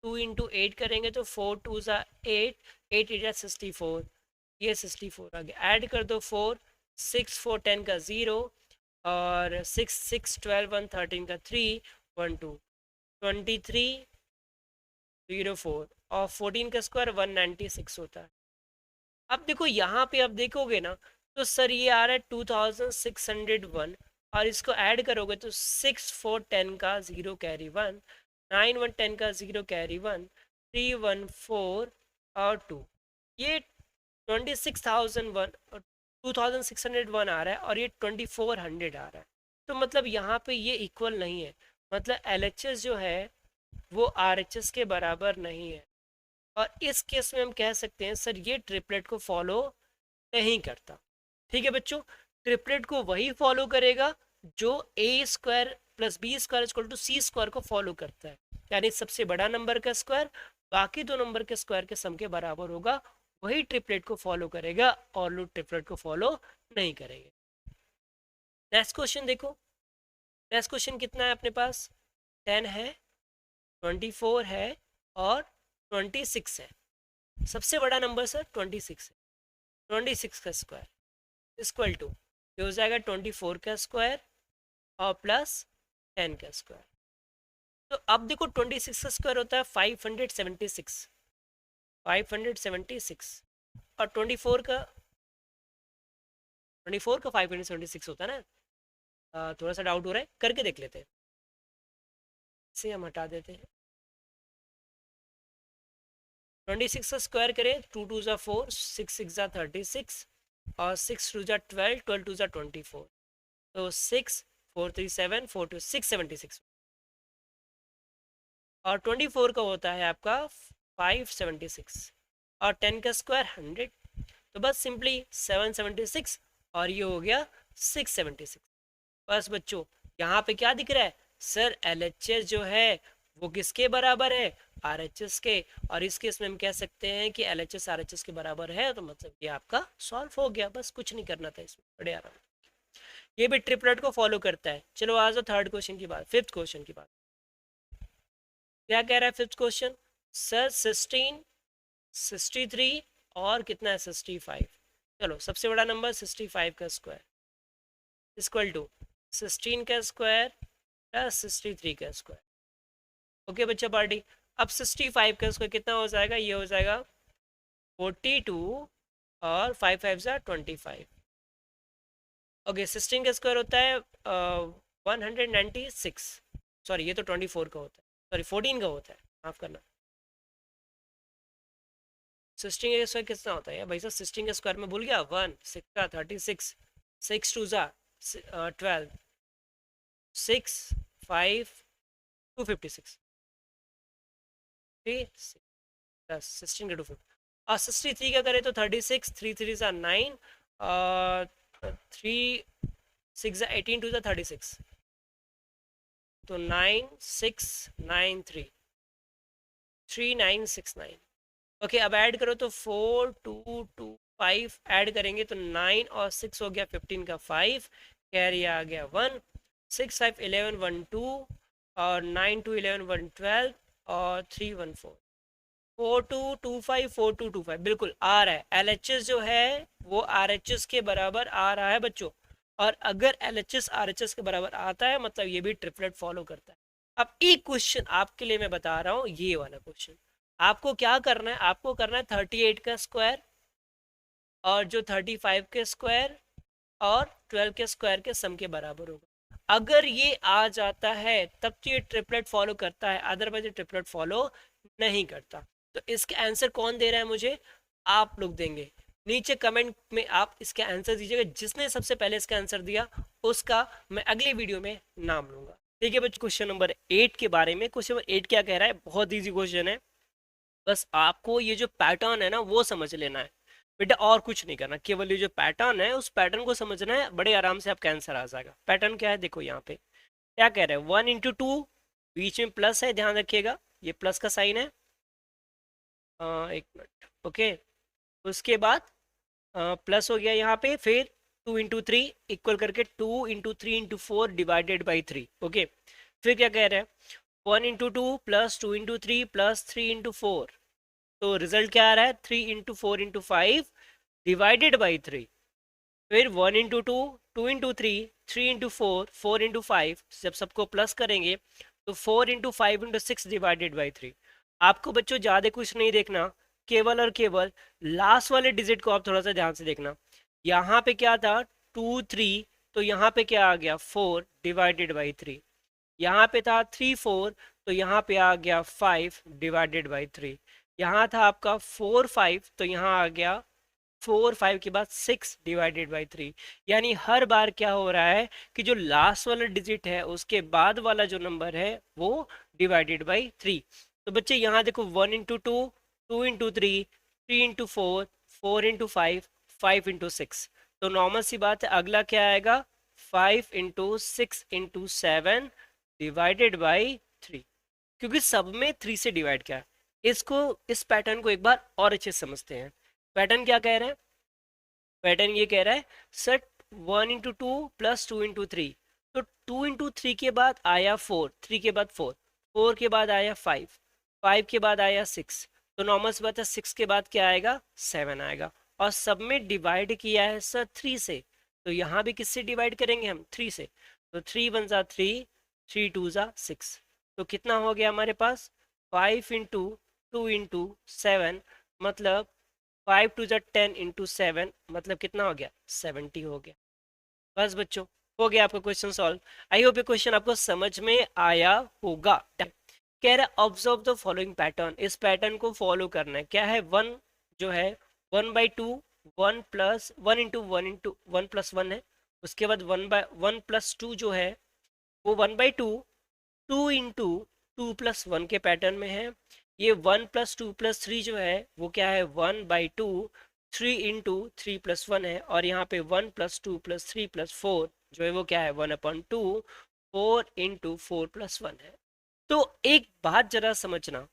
2 इंटू 8 करेंगे तो 4 2 जा 8, 8 8 जा 64, ये 64 आ गया। ऐड कर दो 4, 6 4 10 का 0, और 6 6 12 1 13 का 3 1 2 23 0 4, और 14 का स्क्वायर 196 होता है। अब देखो यहाँ पे आप देखोगे ना, तो सर ये आ रहा है 2601, और इसको ऐड करोगे तो 6 4 10 का 0 कैरी 1, 9 1 10 का 0 कैरी 1, 3 1 4 और 2, ये 26,001 और 2601 आ रहा है, और ये 2400 आ रहा है। तो मतलब यहाँ पे ये इक्वल नहीं है, मतलब LHS जो है वो RHS के बराबर नहीं है, और इस केस में हम कह सकते हैं सर ये ट्रिपलेट को फॉलो नहीं करता। ठीक है बच्चों, ट्रिपलेट को वही फॉलो करेगा जो A square plus B square equal to C square को फॉलो करता है, यानी सबसे बड़ा नंबर का स्क्वायर बाकी दो नंबर के स्क्वायर के सम के बराबर होगा, वही ट्रिपलेट को फॉलो करेगा, और लोग ट्रिपलेट को फॉलो नहीं करेंगे। नेक्स्ट क्वेश्चन देखो। नेक्स्ट क्वेश्चन कितना है अपने पास? 10 है, 24 है, और 26 है। सबसे बड़ा नंबर सर 26 है। 26 का स्क्वायर इक्वल टू, ये हो जाएगा 24 का स्क्वायर और प्लस 10 का स्क्वायर। तो अब देखो 26 का स्क्वायर होता है 576, 576, और 24 का 576 होता है ना। थोड़ा सा डाउट हो रहा है, करके देख लेते हैं। इसे हम हटा देते हैं। 26 का स्क्वायर करें, 2 2 जा 4, 6 6 जा 36, और 6 2 जा 12, 12 2 जा 24, तो 6 4 3 7 4 2 676, और 24 का होता है आपका 576, और 10 का स्क्वायर 100, तो बस सिंपली 776, और ये हो गया 676। बस बच्चों यहाँ पे क्या दिख रहा है? सर LHS जो है वो किसके बराबर है? RHS के, और इस केस में हम कह सकते हैं कि LHS RHS के बराबर है, तो मतलब ये आपका सॉल्व हो गया, बस कुछ नहीं करना था इसमें, बड़े आराम। ये भी ट्रिपलेट को फॉलो करता है। चलो आ जाओ थर्ड क्वेश्चन की बात, फिफ्थ क्वेश्चन की बात। क्या कह रहा है फिफ्थ क्वेश्चन? सर 16, 63 और कितना है 65। चलो सबसे बड़ा नंबर 65 का स्क्वायर इक्वल टू 16 का स्क्वायर प्लस 63 का स्क्वायर। ओके बच्चा पार्टी, अब 65 का स्क्वायर कितना हो जाएगा? ये हो जाएगा 42, और 5 5 जा 25। ओके 16 का स्क्वायर होता है 196, सॉरी ये तो 24 का होता है, सॉरी 14 का होता है, माफ करना। 16 का स्क्वायर कितना होता है यार भाई साहब? 16 का स्क्वायर में भूल गया, 1 6 का 36, 6 2 जा 12, 6 5 256, ठीक, प्लस 16 का 250, और 63 का करें तो 36, 3 3 जा 9, और 3 6 जा 18, 2 जा 36, तो 9 6 9 3 3 9 6 9। ओके अब ऐड करो तो 4 2 2 5 ऐड करेंगे तो 9 और 6 हो गया 15 का 5, कैरी आ गया 1, 6 5 11 1 2, और 9 2 11 1 12, और 3 1 4। 4225 बिल्कुल आ रहा है। एलएचएस जो है वो आरएचएस के बराबर आ रहा है बच्चों, और अगर एलएचएस आरएचएस के बराबर आता है मतलब ये भी ट्रिपलेट फॉलो करता है। अब एक क्वेश्चन आपके लिए मैं बता रहा हूँ, ये वाला क्वेश्चन आपको क्या करना है, आपको करना है 38 का स्क्वायर और जो 35 के स्क्वायर और 12 के स्क्वायर के सम के बराबर होगा। अगर ये आ जाता है तब तो ये ट्रिपलेट फॉलो करता है, अदरवाइज ये ट्रिपलेट फॉलो नहीं करता। तो इसका आंसर कौन दे रहा है मुझे, आप लोग देंगे। नीचे कमेंट में आप इसका आंसर दीजिएगा, जिसने सबसे पहले इसका आंसर दिया उसका मैं अगली वीडियो में नाम लूंगा। ठीक है बच्चों, क्वेश्चन नंबर 8 के बारे में। क्वेश्चन नंबर 8 क्या कह रहा है, बहुत ईजी क्वेश्चन है, बस आपको ये जो पैटर्न है ना वो समझ लेना है बेटा, और कुछ नहीं करना, केवल ये जो पैटर्न है उस पैटर्न को समझना है, बड़े आराम से आपका आंसर आ जाएगा। पैटर्न क्या है देखो, यहाँ पे क्या कह रहे हैं, 1 into 2, बीच में प्लस है, ध्यान रखिएगा ये प्लस का साइन है। एक मिनट, ओके, उसके बाद प्लस हो गया यहाँ पे, फिर 2 into 3 इक्वल करके 2 into 3 into 4 divided by 3, okay. फिर क्या कह रहे हैं, 1 into 2 plus 2 into 3 plus 3 into 4, तो रिजल्ट क्या आ रहा है, 3 into 4 into 5 डिवाइडेड बाई 3। फिर 1 into 2, 2 into 3, 3 into 4, 4 into 5, जब सबको प्लस करेंगे तो 4 into 5 into 6 डिवाइडेड बाई 3। आपको बच्चों ज़्यादा कुछ नहीं देखना, केवल और केवल लास्ट वाले डिजिट को आप थोड़ा सा ध्यान से देखना। यहाँ पे क्या था 2 3, तो यहाँ पे क्या आ गया 4 डिवाइडेड बाई 3। यहाँ पे था 3 4, तो यहाँ पे आ गया 5 डिवाइडेड बाई 3। यहाँ था आपका 4 5, तो यहाँ आ गया 4 5 के बाद 6 डिवाइडेड बाई 3। यानी हर बार क्या हो रहा है कि जो लास्ट वाला डिजिट है उसके बाद वाला जो नंबर है वो डिवाइडेड बाई 3। तो बच्चे यहाँ देखो 1 into 2, 2 into 3, 3 into 4, 4 into 5, 5 into 6, तो नॉर्मल सी बात है, अगला क्या आएगा 5 into 6 into 7 डिवाइडेड बाई 3, क्योंकि सब में 3 से डिवाइड किया है। इसको, इस पैटर्न को एक बार और अच्छे से समझते हैं। पैटर्न क्या कह रहा है, पैटर्न ये कह रहा है सर 1 into 2 प्लस 2 into 3, तो 2 into 3 के बाद आया 4, 3 के बाद 4, 4 के बाद आया 5, 5 के बाद आया 6, तो नॉर्मल सी बात है 6 के बाद क्या आएगा 7 आएगा, और सब में डिवाइड किया है सर 3 से, तो यहाँ भी किससे डिवाइड करेंगे हम 3 से, तो 3 1 जा 3, 3 2 जा 6, तो कितना हो गया हमारे पास 5 into 2 into 7, मतलब 5 2 जा 10 into 7, मतलब कितना हो गया 70 हो गया। बस बच्चों, हो गया आपका क्वेश्चन सॉल्व। आई होप ये क्वेश्चन आपको समझ में आया होगा। कह रहा है ऑब्जर्व द फॉलोइंग पैटर्न, इस पैटर्न को फॉलो करना है। क्या है, 1 जो है 1/2, 1 प्लस 1 है, उसके बाद 1 प्लस 2 जो है वो 1/2, 2 into 2 + 1 के पैटर्न में है। ये 1 + 2 + 3 जो है वो क्या है 1/2, 3 into 3 + 1 है, और यहाँ पे 1 + 2 + 3 + 4 जो है वो क्या है 1/2, 4 into 4 + 1 है। तो एक बात जरा समझना,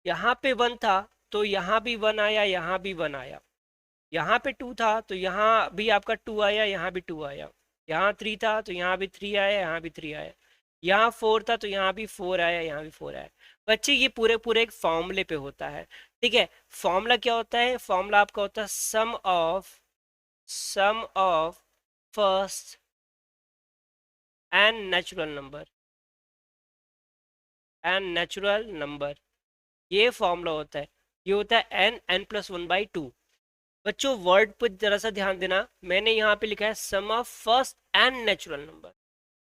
यहाँ पे 1 था तो यहाँ भी 1 आया, यहाँ भी 1 आया, यहाँ पे 2 था तो यहाँ भी आपका 2 आया, यहाँ भी 2 आया, यहाँ 3 था तो यहाँ भी 3 आया, यहाँ भी 3 आया, यहाँ 4 था तो यहाँ भी 4 आया, यहाँ भी 4 आया। बच्चे ये पूरे पूरे एक फॉर्मूले पे होता है, ठीक है। फॉर्मूला क्या होता है, फॉर्मूला आपका होता है sum of first and natural number, ये फॉर्मूला होता है। ये होता है n+1/2। बच्चों वर्ड पर जरा सा ध्यान देना, मैंने यहाँ पे लिखा है sum of first and natural number,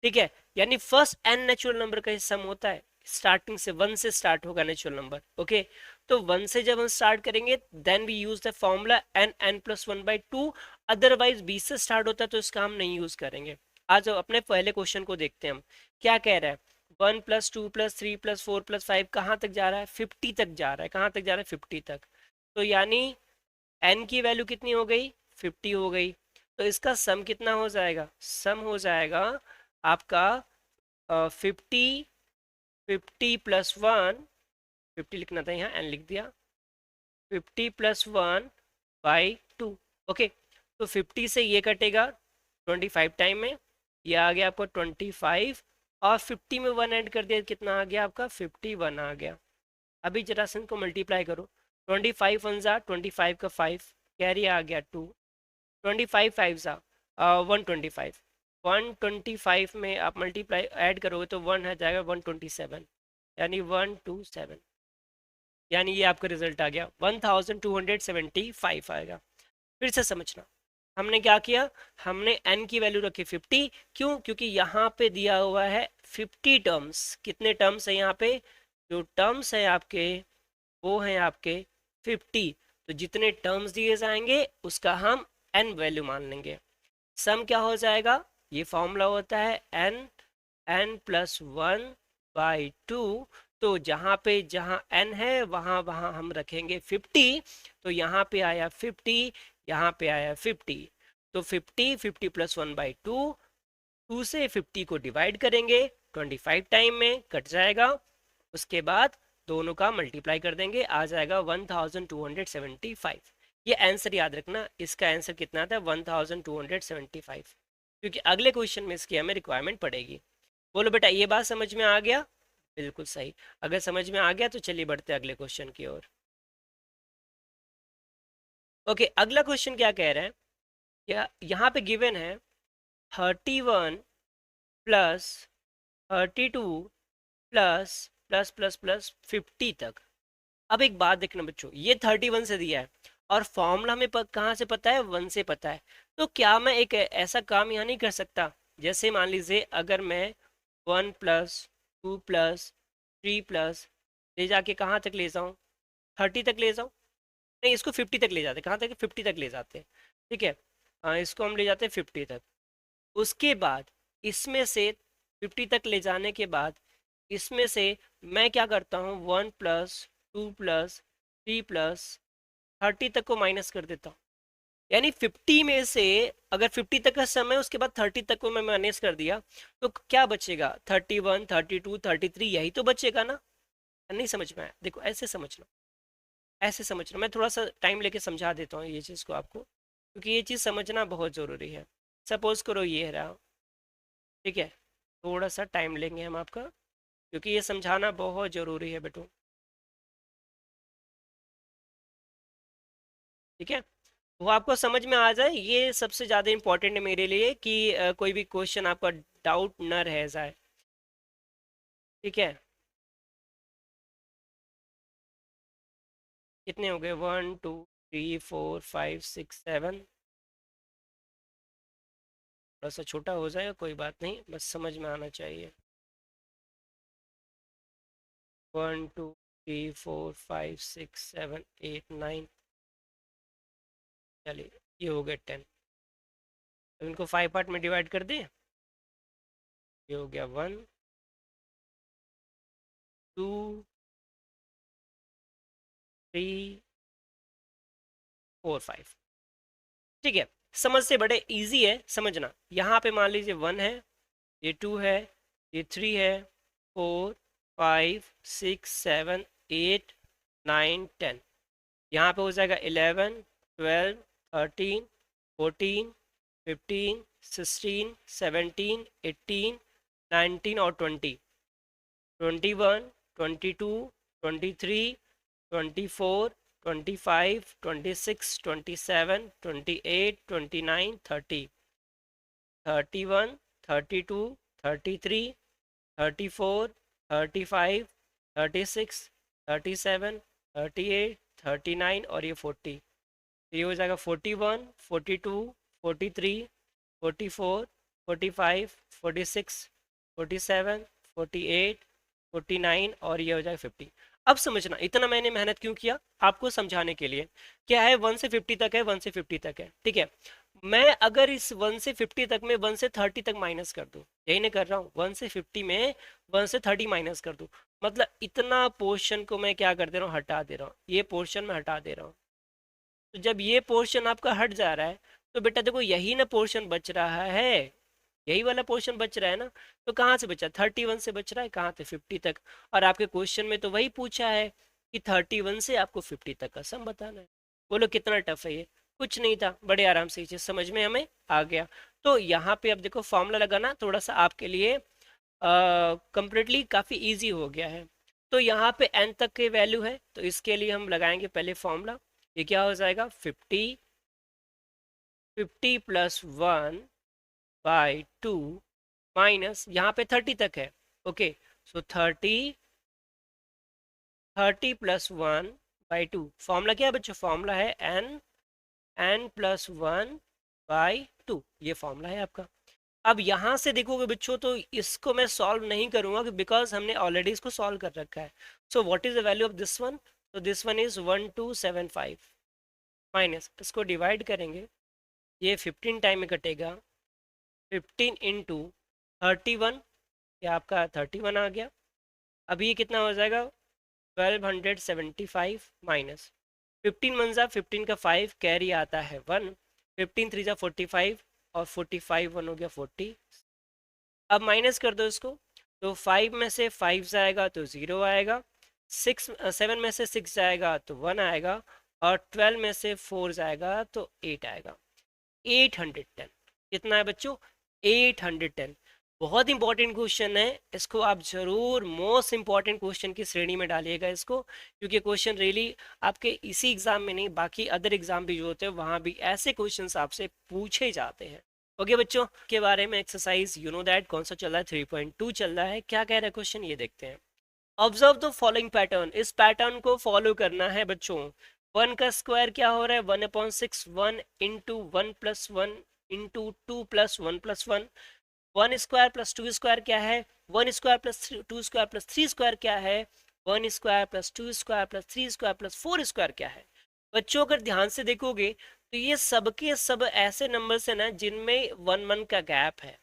ठीक है। यानी फर्स्ट एंड नेचुरल नंबर का सम होता है, स्टार्टिंग से 1 से स्टार्ट होगा नेचुरल नंबर, ओके। तो 1 से जब हम स्टार्ट करेंगे then we use the formula n+1/2, otherwise 20 से स्टार्ट होता है तो इसका हम नहीं यूज करेंगे। आज अपने पहले क्वेश्चन को देखते हैं हम, क्या कह रहा है 1 + 2 + 3 + 4 + 5 कहाँ तक जा रहा है 50 तक जा रहा है, कहाँ तक जा रहा है 50 तक, तो यानी n की वैल्यू कितनी हो गई 50 हो गई, तो इसका सम कितना हो जाएगा, सम हो जाएगा आपका 50 +1, 50 लिखना था यहाँ n लिख दिया, 50 +1/2, ओके। तो 50 से ये कटेगा 25 टाइम में, ये आ गया आपको 25, और 50 में 1 ऐड कर दिया कितना आ गया आपका 51 आ गया, अभी जरा से इनको मल्टीप्लाई करो। 25 वन ज़ा 25 का 5, कैरी आ गया 2, 25 5 ज़ा 125, 125 में आप मल्टीप्लाई ऐड करोगे तो 1 आ जाएगा 127, यानी 127, यानी ये आपका रिजल्ट आ गया 1275 आएगा। फिर से समझना, हमने क्या किया, हमने n की वैल्यू रखी 50। क्यों? क्योंकि यहाँ पे दिया हुआ है 50 टर्म्स। कितने टर्म्स है यहाँ पे? जो टर्म्स है आपके वो हैं आपके 50। तो जितने टर्म्स दिए जाएंगे उसका हम n वैल्यू मान लेंगे। सम क्या हो जाएगा? ये फॉर्मूला होता है n+1/2। तो जहाँ n है वहाँ वहाँ हम रखेंगे 50। तो यहाँ पे आया 50, यहाँ पे आया 50। तो 50 50 + 1/2, 2 से 50 को डिवाइड करेंगे 25 टाइम में कट जाएगा। उसके बाद दोनों का मल्टीप्लाई कर देंगे, आ जाएगा 1275। ये आंसर याद रखना, इसका आंसर कितना था? 1275, क्योंकि अगले क्वेश्चन में इसकी हमें रिक्वायरमेंट पड़ेगी। बोलो बेटा, ये बात समझ में आ गया? बिल्कुल सही। अगर समझ में आ गया तो चलिए बढ़ते अगले क्वेश्चन की ओर। ओके, अगला क्वेश्चन क्या कह रहा है? क्या यहाँ पे गिवन है 31 प्लस 32 प्लस 50 तक। अब एक बात देखना बच्चों, ये 31 से दिया है और फॉर्मूला में कहाँ से पता है? 1 से पता है। तो क्या मैं एक ऐसा काम यहाँ नहीं कर सकता? जैसे मान लीजिए अगर मैं 1+2+3+ ले जाके कहाँ तक ले जाऊँ? 30 तक ले जाऊँ? नहीं, इसको 50 तक ले जाते। कहाँ तक? 50 तक ले जाते हैं। ठीक है, इसको हम ले जाते हैं 50 तक। उसके बाद इसमें से 50 तक ले जाने के बाद इसमें से मैं क्या करता हूँ? 1+2+3+30 तक को माइनस कर देता हूँ। यानी 50 में से अगर 50 तक का समय उसके बाद 30 तक को मैं माइनस कर दिया तो क्या बचेगा? 31 32 33, यही तो बचेगा ना। नहीं समझ में आया? देखो ऐसे समझना, ऐसे समझना। मैं थोड़ा सा टाइम लेके समझा देता हूँ ये चीज़ को आपको, क्योंकि ये चीज़ समझना बहुत ज़रूरी है। सपोज करो ये रहा, ठीक है, थोड़ा सा टाइम लेंगे हम आपका, क्योंकि ये समझाना बहुत ज़रूरी है बेटो। ठीक है, वो आपको समझ में आ जाए, ये सबसे ज़्यादा इंपॉर्टेंट है मेरे लिए कि कोई भी क्वेश्चन आपका डाउट न रह जाए। ठीक है, कितने हो गए? 1 2 3 4 5 6 7। थोड़ा सा छोटा हो जाएगा, कोई बात नहीं, बस समझ में आना चाहिए। 1 2 3 4 5 6 7 8 9। चलिए, ये हो गए 10। अब इनको 5 पार्ट में डिवाइड कर दें। ये हो गया 1 2 3 4 5। ठीक है, समझ से बड़े इजी है समझना। यहाँ पे मान लीजिए 1 है, ये 2 है, ये 3 है, 4 5 6 7 8 9 10। यहाँ पे हो जाएगा 11 12 13 14 15 16 17 18 19 और 20, 21 22 23 24 25 26 27 28 29 30, 31 32 33 34 35 36 37 38 39 और ये 40। तो ये हो जाएगा 41 42 43 44 45 46 47 48 49 और ये हो जाएगा 50। अब समझना, इतना मैंने मेहनत क्यों किया? आपको समझाने के लिए। क्या है? 1 से 50 तक है, 1 से 50 तक है, ठीक है। मैं अगर इस 1 से 50 तक में 1 से 30 तक माइनस कर दूं, यही नहीं कर रहा हूँ, 1 से 50 में 1 से 30 माइनस कर दूं, मतलब इतना पोर्शन को मैं क्या कर दे रहा हूँ? हटा दे रहा हूँ। ये पोर्शन में हटा दे रहा हूँ। तो जब ये पोर्शन आपका हट जा रहा है तो बेटा देखो यही ना पोर्शन बच रहा है, यही वाला पोर्शन बच रहा है ना। तो कहाँ से बचा? 31 से बच रहा है, कहाँ थे? 50 तक। और आपके क्वेश्चन में तो वही पूछा है कि 31 से आपको 50 तक का सम बताना है। बोलो कितना टफ है ये? कुछ नहीं था, बड़े आराम से ये चीज़ समझ में हमें आ गया। तो यहाँ पे अब देखो फॉर्मूला लगाना थोड़ा सा आपके लिए कंप्लीटली काफ़ी ईजी हो गया है। तो यहाँ पे n तक की वैल्यू है, तो इसके लिए हम लगाएंगे पहले फॉर्मूला। ये क्या हो जाएगा, 50 प्लस 1/2 माइनस यहाँ पे 30 तक है। ओके, सो 30 प्लस 1/2, फॉर्मूला क्या है बच्चों, फॉर्मूला है n प्लस 1/2, ये फॉर्मूला है आपका। अब यहाँ से देखोगे बच्चों तो इसको मैं सॉल्व नहीं करूंगा बिकॉज हमने ऑलरेडी इसको सॉल्व कर रखा है। So what is the value of this one, तो दिस वन इज 1275 माइनस, इसको डिवाइड करेंगे, ये 15 टाइम में कटेगा, 15 इंटू 31, ये आपका 31 आ गया। अब ये कितना हो जाएगा, 1275 माइनस 15 वन ज़ा 15 का 5 कैरी आता है 1, 15 3 ज़ा 45 और 45 1 हो गया 40। अब माइनस कर दो इसको, तो 5 में से 5 जाएगा तो 0 आएगा, 7 में से 6 जाएगा तो 1 आएगा, और 12 में से 4 जाएगा तो 8 आएगा। 810 कितना है बच्चों, 810। बहुत इंपॉर्टेंट क्वेश्चन है, इसको आप जरूर मोस्ट इंपॉर्टेंट क्वेश्चन की श्रेणी में डालिएगा इसको, क्योंकि क्वेश्चन रियली आपके इसी एग्जाम में नहीं, बाकी अदर एग्जाम भी जो होते हैं वहां भी ऐसे क्वेश्चंस आपसे पूछे जाते हैं। ओके बच्चों, के बारे में एक्सरसाइज यू नो दैट कौन सा चल रहा है, 3.2 चल रहा है। क्या कह रहा है क्वेश्चन, ये देखते हैं। ऑब्जर्व द फॉलोइंग पैटर्न, इस पैटर्न को फॉलो करना है बच्चों। 1 का स्क्वायर क्या हो रहा है, 1/6, 1 into 1 plus 1 into 2 plus 1 plus 1। 1 square plus 2 square क्या है, 1 square plus 2 square plus 3 square क्या है, 1 square plus 2 square plus 3 square plus 4 square क्या है। बच्चों अगर ध्यान से देखोगे तो ये सब के सब ऐसे नंबर्स है ना जिनमें 1 का गैप है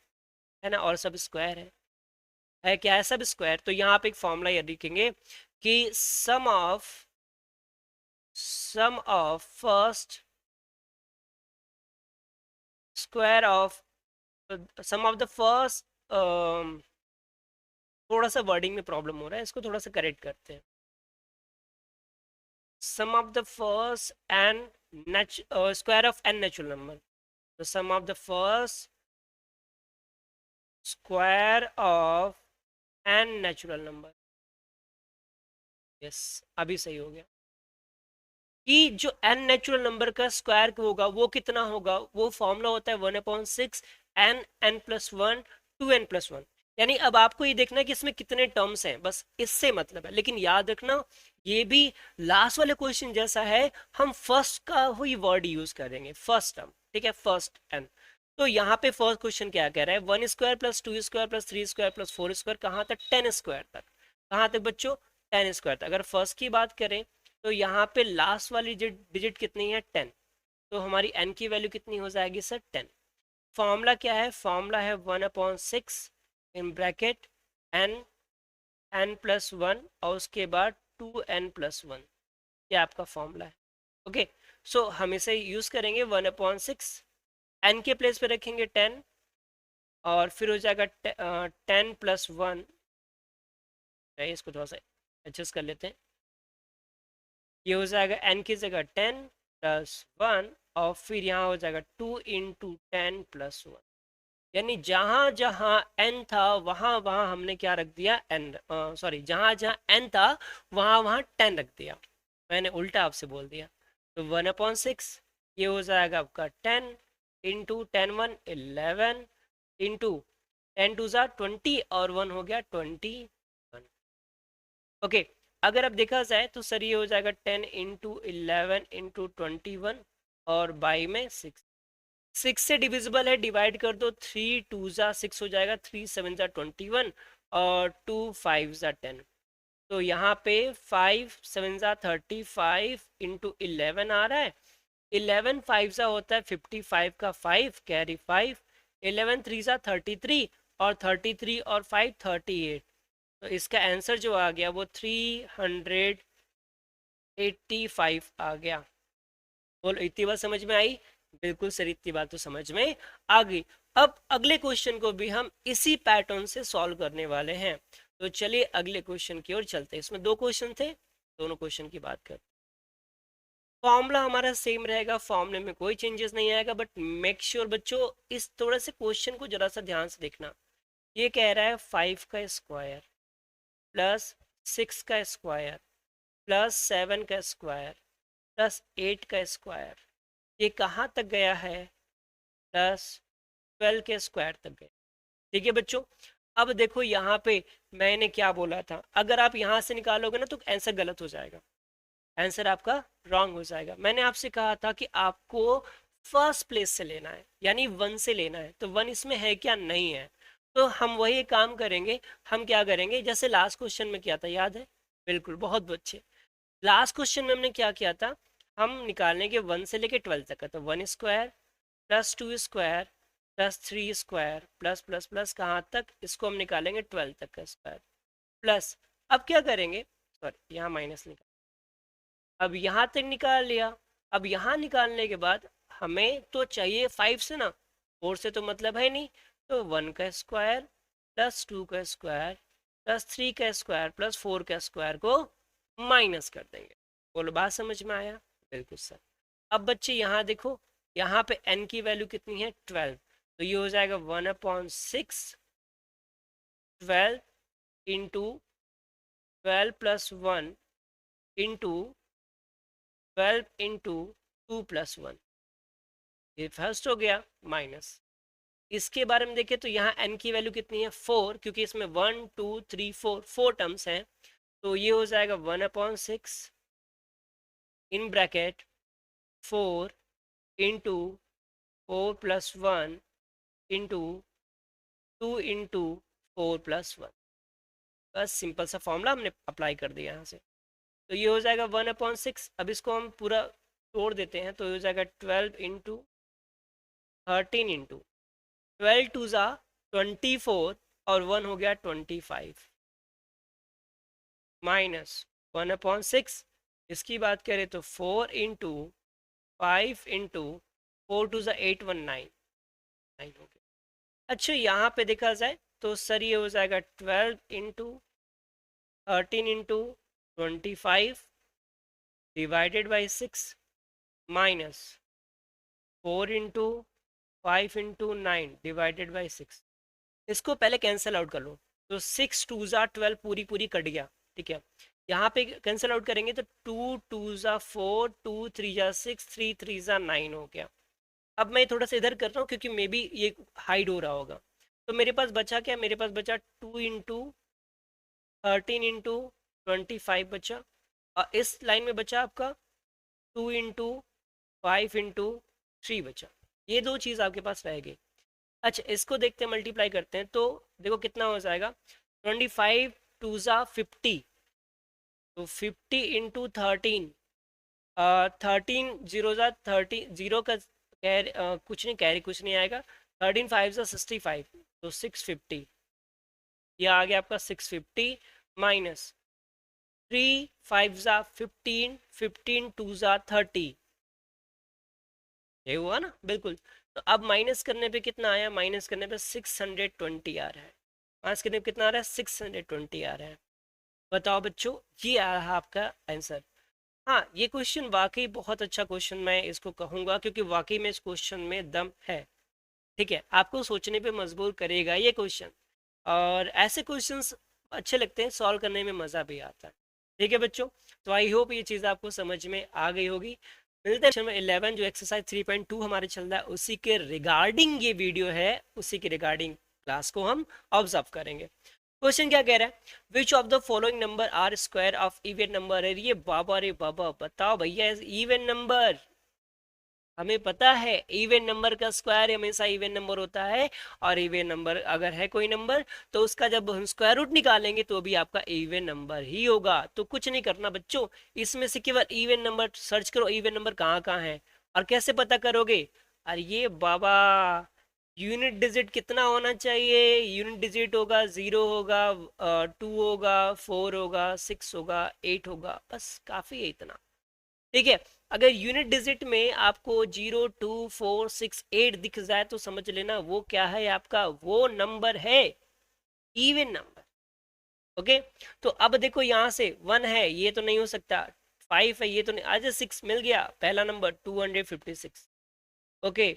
ना, और सब स्क्वायर है क्या है, सब स्क्वायर। तो यहाँ पे एक फॉर्मूला ये लिखेंगे कि sum of first square of sum of the first, थोड़ा सा वर्डिंग में प्रॉब्लम हो रहा है, इसको थोड़ा सा करेक्ट करते हैं। Sum of the first N square of N natural number, तो sum of the first square of N natural number, yes अभी सही हो गया, कि जो एन नेचुरल नंबर का स्क्वायर होगा वो कितना होगा, वो फॉर्मूला होता है 1/6 n प्लस 1 2n+1। यानी अब आपको ये देखना है कि इसमें कितने टर्म्स हैं, बस इससे मतलब है। लेकिन याद रखना ये भी लास्ट वाले क्वेश्चन जैसा है, हम फर्स्ट का ही वर्ड यूज करेंगे, फर्स्ट टर्म, ठीक है, फर्स्ट एन। तो यहाँ पे फर्स्ट क्वेश्चन क्या कह रहा है, 1 square plus 2 square plus 3 square plus 4 square, कहाँ तक, 10 स्क्वायर तक। कहाँ तक बच्चों, 10 स्क्वायर तक। अगर फर्स्ट की बात करें तो यहाँ पे लास्ट वाली डिजिट कितनी है, 10, तो हमारी n की वैल्यू कितनी हो जाएगी सर, 10। फॉर्मूला क्या है, फॉर्मूला है 1/6 इन ब्रैकेट n प्लस 1 और उसके बाद 2n+1, ये आपका फॉर्मूला है। ओके, सो हम इसे यूज करेंगे 1/6, n के प्लेस पे रखेंगे 10, और फिर हो जाएगा 10+1, इसको थोड़ा सा एडजस्ट कर लेते हैं, ये हो जाएगा n की जगह 10+1, और फिर यहाँ हो जाएगा 2 इंटू 10+1। यानी जहां जहां n था वहां वहां हमने क्या रख दिया, n, सॉरी, जहां जहां n था वहां वहां 10 रख दिया, मैंने उल्टा आपसे बोल दिया। तो 1/6 ये हो जाएगा आपका 10 इंटू 10 1 11 इंटू 10 2 ज़ा 20 और 1 हो गया 21। ओके, अगर अब देखा जाए तो सर ये हो जाएगा 10 इंटू 11 इंटू 21 और बाई में 6 से डिविजिबल है, डिवाइड कर दो, 3 2 ज़ा 6 हो जाएगा, 3 7 ज़ा 21 और 2 5 ज़ा 10। तो यहाँ पे 5 7 ज़ा 35 इंटू 11 आ रहा है, 11 5 ज़ा होता है 55 का 5 कैरी 5, 11 3 ज़ा 33 और 33 और 5 38। तो इसका आंसर जो आ गया वो 385 आ गया। बोलो इतनी बात समझ में आई, बिल्कुल सर, इतनी बात तो समझ में आ गई। अब अगले क्वेश्चन को भी हम इसी पैटर्न से सॉल्व करने वाले हैं, तो चलिए अगले क्वेश्चन की ओर चलते हैं। इसमें 2 क्वेश्चन थे, दोनों क्वेश्चन की बात करते हैं। फॉर्मूला हमारा सेम रहेगा, फॉर्मूले में कोई चेंजेस नहीं आएगा, बट मेक श्योर बच्चों इस थोड़े से क्वेश्चन को जरा सा ध्यान से देखना। ये कह रहा है 5 का स्क्वायर प्लस 6 का स्क्वायर प्लस 7 का स्क्वायर प्लस 8 का स्क्वायर, ये कहाँ तक गया है? प्लस 12 के स्क्वायर तक गया। ठीक है बच्चों, अब देखो यहाँ पे मैंने क्या बोला था, अगर आप यहाँ से निकालोगे ना तो आंसर गलत हो जाएगा, आंसर आपका रॉन्ग हो जाएगा। मैंने आपसे कहा था कि आपको फर्स्ट प्लेस से लेना है, यानी 1 से लेना है, तो 1 इसमें है क्या? नहीं है। तो हम वही काम करेंगे, हम क्या करेंगे जैसे लास्ट क्वेश्चन में किया था, याद है? बिल्कुल, बहुत अच्छे। लास्ट क्वेश्चन में हमने क्या किया था, हम निकालने के 1 से लेके 12 तक का, तो 1 square plus 2 square plus 3 square plus plus plus कहाँ तक, इसको हम निकालेंगे 12 तक का स्क्वायर प्लस। अब क्या करेंगे, सॉरी यहाँ माइनस निकाल, अब यहाँ तक निकाल लिया। अब यहाँ निकालने के बाद हमें तो चाहिए 5 से ना, 4 से तो मतलब है नहीं, तो 1 का स्क्वायर प्लस 2 का स्क्वायर प्लस 3 का स्क्वायर प्लस 4 का स्क्वायर को माइनस कर देंगे। बोलो बात समझ में आया? बिल्कुल सर। अब बच्चे यहाँ देखो, यहाँ पे n की वैल्यू कितनी है? 12, तो ये हो जाएगा 1/6, 12 into 12 plus 1 into 12 into 2 plus 1, ये फर्स्ट हो गया माइनस। इसके बारे में देखें तो यहाँ n की वैल्यू कितनी है? 4, क्योंकि इसमें 1 2 3 4 4 टर्म्स हैं, तो ये हो जाएगा 1/6 in bracket 4 into 4 plus 1 into 2 into 4 plus 1। बस सिंपल सा फॉर्मूला हमने अप्लाई कर दिया यहाँ से, तो ये हो जाएगा 1/6। अब इसको हम पूरा तोड़ देते हैं, तो ये हो जाएगा 12 इंटू 13 इंटू 12 टू ज़ा 24 और 1 हो गया 25 माइनस 1/6। इसकी बात करें तो 4 इंटू 5 इंटू 4 टू ज़ा 8 1 9 9 हो गया। अच्छा यहाँ पे देखा जाए तो सर ये हो जाएगा 12 into 13 into 25 divided by 6 minus 4 into 5 into 9 divided by 6। इसको पहले कैंसिल आउट कर लो, तो 6 टू ज़ा 12 पूरी पूरी कट गया। ठीक है, यहाँ पे कैंसिल आउट करेंगे तो 2 2 ज़ा 4 2 3 ज़ा 6 3 3 ज़ा 9 हो गया। अब मैं थोड़ा सा इधर कर रहा हूँ क्योंकि मे बी ये हाइड हो रहा होगा, तो मेरे पास बचा क्या? मेरे पास बचा 2 इंटू 13 इंटू 25 बचा, और इस लाइन में बचा आपका 2 इंटू 5 इंटू 3 बचा। ये दो चीज़ आपके पास रह गई। अच्छा इसको देखते हैं, मल्टीप्लाई करते हैं, तो देखो कितना हो जाएगा, 25 टू ज़ा 50, तो 50 इंटू 13, 13 जीरो ज़ा 30, जीरो का कैरी कुछ नहीं, कैरी कुछ नहीं आएगा, 13 5 ज़ा 65, तो 650, ये आ गया आपका 650 माइनस 3 5 ज़ा 15 15 टू ज़ा 30, ये हुआ ना? बिल्कुल। तो अब माइनस करने पे कितना आया? माइनस करने पे 620 आ रहा है। माइनस करने पे कितना आ रहा है? 620 आ रहा है। बताओ बच्चों, ये आ रहा आपका आंसर। हाँ ये क्वेश्चन वाकई बहुत अच्छा क्वेश्चन, मैं इसको कहूँगा, क्योंकि वाकई में इस क्वेश्चन में दम है। ठीक है, आपको सोचने पे मजबूर करेगा ये क्वेश्चन, और ऐसे क्वेश्चंस अच्छे लगते हैं, सॉल्व करने में मज़ा भी आता है। ठीक है बच्चों, तो आई होप ये चीज़ आपको समझ में आ गई होगी। मिलते हैं 11 जो एक्सरसाइज 3.2 हमारे चल रहा है, उसी के रिगार्डिंग ये वीडियो है, उसी के रिगार्डिंग क्लास को हम ऑब्जर्व करेंगे। क्वेश्चन क्या कह रहा है, which of the following number are square of even number है? ये बाबा रे बाबा, बताओ भैया, इवन नंबर हमें पता है, इवन नंबर का स्क्वायर हमेशा इवन नंबर होता है, और इवन नंबर अगर है कोई नंबर तो उसका जब हम स्क्वायर रूट निकालेंगे तो भी आपका इवन नंबर ही होगा। तो कुछ नहीं करना बच्चों, इसमें से केवल इवन नंबर सर्च करो, इवन नंबर कहाँ कहाँ है, और कैसे पता करोगे? अरे ये बाबा, यूनिट डिजिट कितना होना चाहिए? यूनिट डिजिट होगा 0 होगा, 2 होगा, 4 होगा, 6 होगा, 8 होगा, बस काफ़ी है इतना। ठीक है, अगर यूनिट डिजिट में आपको 0 2 4 6 8 दिख जाए तो समझ लेना वो क्या है? आपका वो नंबर है इवन नंबर। ओके, तो अब देखो यहाँ से 1 है, ये तो नहीं हो सकता, 5 है, ये तो नहीं, आज 6 मिल गया, पहला नंबर 256। ओके,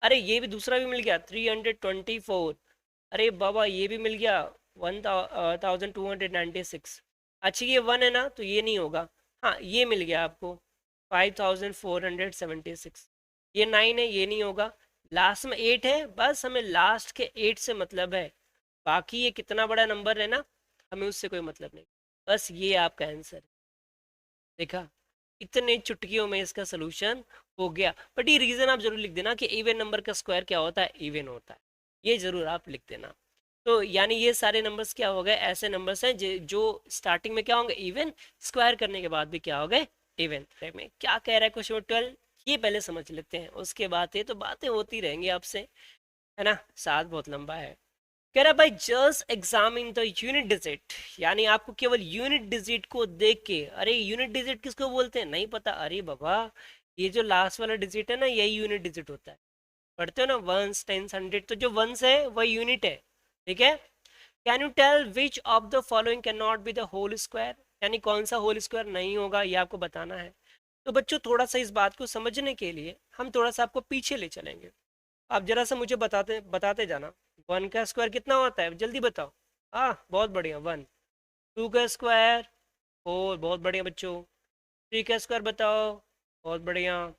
अरे ये भी दूसरा भी मिल गया 324, अरे बाबा ये भी मिल गया 1296, अच्छा ये 1 है ना, तो ये नहीं होगा। हाँ ये मिल गया आपको 5476। ये 9 है, ये नहीं होगा। लास्ट में 8 है, बस हमें लास्ट के 8 से मतलब है, बाकी ये कितना बड़ा नंबर है ना, हमें उससे कोई मतलब नहीं। बस ये आपका आंसर है। देखा, इतने चुटकियों में इसका सोल्यूशन हो गया। बट ये रीजन आप जरूर लिख देना कि इवन नंबर का स्क्वायर क्या होता है, इवन होता है। ये जरूर आप लिख देना। तो यानी ये सारे नंबर्स क्या हो गए, ऐसे नंबर्स हैं जो स्टार्टिंग में क्या होंगे, इवन, स्क्वायर करने के बाद भी क्या हो गए, इवन। में क्या कह रहा है क्वेश्चन 12, ये पहले समझ लेते हैं, उसके बाद ये तो बातें होती रहेंगी आपसे, है ना, साथ बहुत लंबा है। कह रहा भाई just examine the unit digit, यानी आपको केवल यूनिट डिजिट को देख के, अरे यूनिट डिजिट किसको बोलते हैं नहीं पता, अरे बाबा ये जो लास्ट वाला डिजिट है ना, यही यूनिट डिजिट होता है। पढ़ते हो ना, वंस टेंस हंड्रेड, तो जो वंस है वही यूनिट है, ठीक है। Can you tell which of the following can not be the whole square, यानी कौन सा होल स्क्वायर नहीं होगा, ये आपको बताना है। तो बच्चों थोड़ा सा इस बात को समझने के लिए हम थोड़ा सा आपको पीछे ले चलेंगे। आप जरा सा मुझे बताते बताते जाना, 1 का स्क्वायर कितना होता है, जल्दी बताओ। बहुत बढ़िया, 1। 2 का स्क्वायर 4, बहुत बढ़िया बच्चों। 3 का स्क्वायर बताओ, बहुत बढ़िया।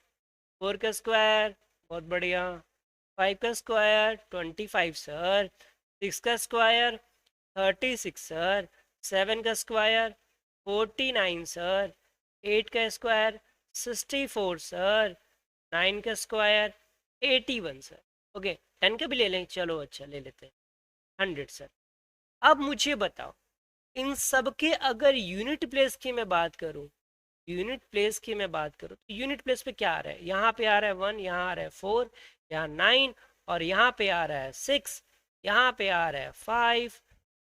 4 का स्क्वायर, बहुत बढ़िया। 5 का स्क्वायर 25 सर। 6 का स्क्वायर 36 सर। 7 का स्क्वायर 49 सर। 8 का स्क्वायर 64 सर। 9 का स्क्वायर 81 सर। ओके, 10 का भी ले लें, चलो अच्छा ले लेते हैं, 100 सर। अब मुझे बताओ, इन सब के अगर यूनिट प्लेस की मैं बात करूं, यूनिट प्लेस की मैं बात करूं तो यूनिट प्लेस पे क्या आ रहा है, यहाँ पे आ रहा है 1, यहाँ आ रहा है 4, यहाँ 9, और यहाँ पे आ रहा है 6, यहाँ पे आ रहा है 5,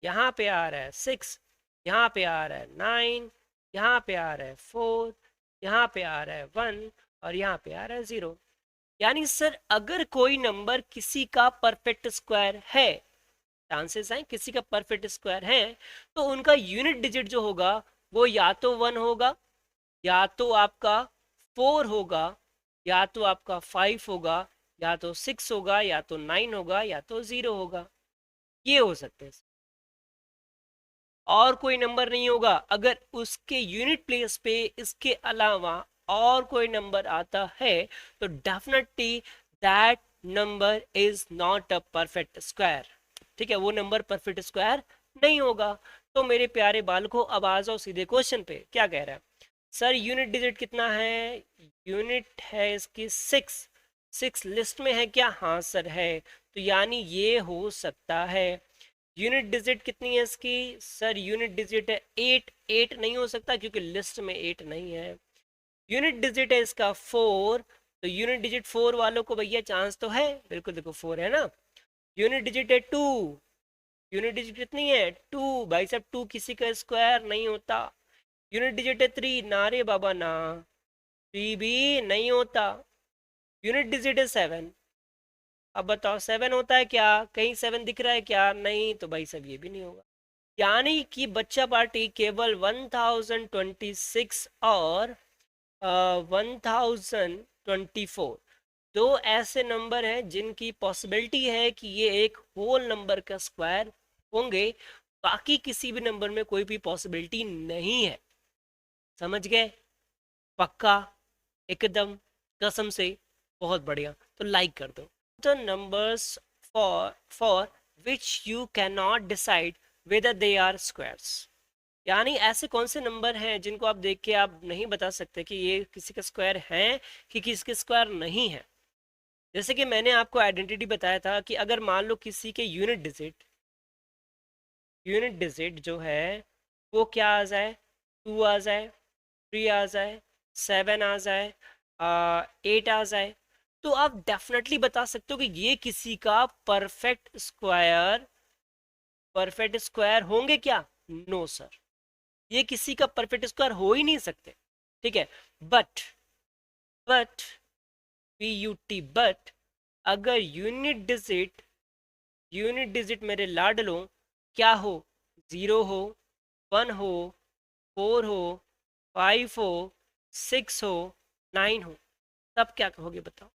यहाँ पे आ रहा है 6, यहाँ पे आ रहा है 9, यहाँ पे आ रहा है 4, यहाँ पे आ रहा है 1, और यहाँ पे आ रहा है 0। यानी सर अगर कोई नंबर किसी का परफेक्ट स्क्वायर है, चांसेस हैं किसी का परफेक्ट स्क्वायर है, तो उनका यूनिट डिजिट जो होगा वो या तो 1 होगा, या तो आपका 4 होगा, या तो आपका 5 होगा, या तो 6 होगा, या तो 9 होगा, या तो 0 होगा। ये हो सकते हैं, और कोई नंबर नहीं होगा। अगर उसके यूनिट प्लेस पे इसके अलावा और कोई नंबर आता है तो definitely that number is not a perfect square. ठीक है, वो नंबर परफेक्ट स्क्वायर नहीं होगा। तो मेरे प्यारे बालकों अब आ जाओ सीधे क्वेश्चन पे, क्या कह रहा है सर, यूनिट डिजिट कितना है, यूनिट है इसकी 6। 6 लिस्ट में है क्या, हाँ सर है, तो यानी ये हो सकता है। यूनिट डिजिट कितनी है इसकी, सर यूनिट डिजिट है 8। 8 नहीं हो सकता क्योंकि लिस्ट में 8 नहीं है। यूनिट डिजिट है इसका 4, तो यूनिट डिजिट 4 वालों को भैया चांस तो है, बिल्कुल देखो 4 है ना। यूनिट डिजिट है 2, यूनिट डिजिट कितनी है 2, भाई साहब 2 किसी का स्क्वायर नहीं होता। यूनिट डिजिट है 3, ना रे बाबा ना, 3 भी नहीं होता। यूनिट डिजिट है 7, अब बताओ 7 होता है क्या, कहीं 7 दिख रहा है क्या, नहीं, तो भाई साहब ये भी नहीं होगा। यानी कि बच्चा पार्टी केवल 1026 और 1024 दो ऐसे नंबर हैं जिनकी पॉसिबिलिटी है कि ये एक होल नंबर का स्क्वायर होंगे, बाकी किसी भी नंबर में कोई भी पॉसिबिलिटी नहीं है। समझ गए, पक्का, एकदम, कसम से, बहुत बढ़िया। तो लाइक कर दो। The numbers for which you can not decide whether they are squares, यानी ऐसे कौन से नंबर हैं जिनको आप देख के आप नहीं बता सकते कि ये किसी का स्क्वायर है कि किसी का स्क्वायर नहीं है। जैसे कि मैंने आपको आइडेंटिटी बताया था कि अगर मान लो किसी के यूनिट डिजिट जो है वो क्या आ जाए, 2 आ जाए, 3 आ जाए, 7 आ जाए, 8 आ जाए, तो आप डेफिनेटली बता सकते हो कि ये किसी का परफेक्ट स्क्वायर होंगे क्या, नो सर, ये किसी का परफेक्ट स्क्वायर हो ही नहीं सकते। ठीक है, बट बट बट अगर यूनिट डिजिट मेरे लाडलों क्या हो, 0 हो, 1 हो, 4 हो, 5 हो, 6 हो, 9 हो, तब क्या कहोगे बताओ।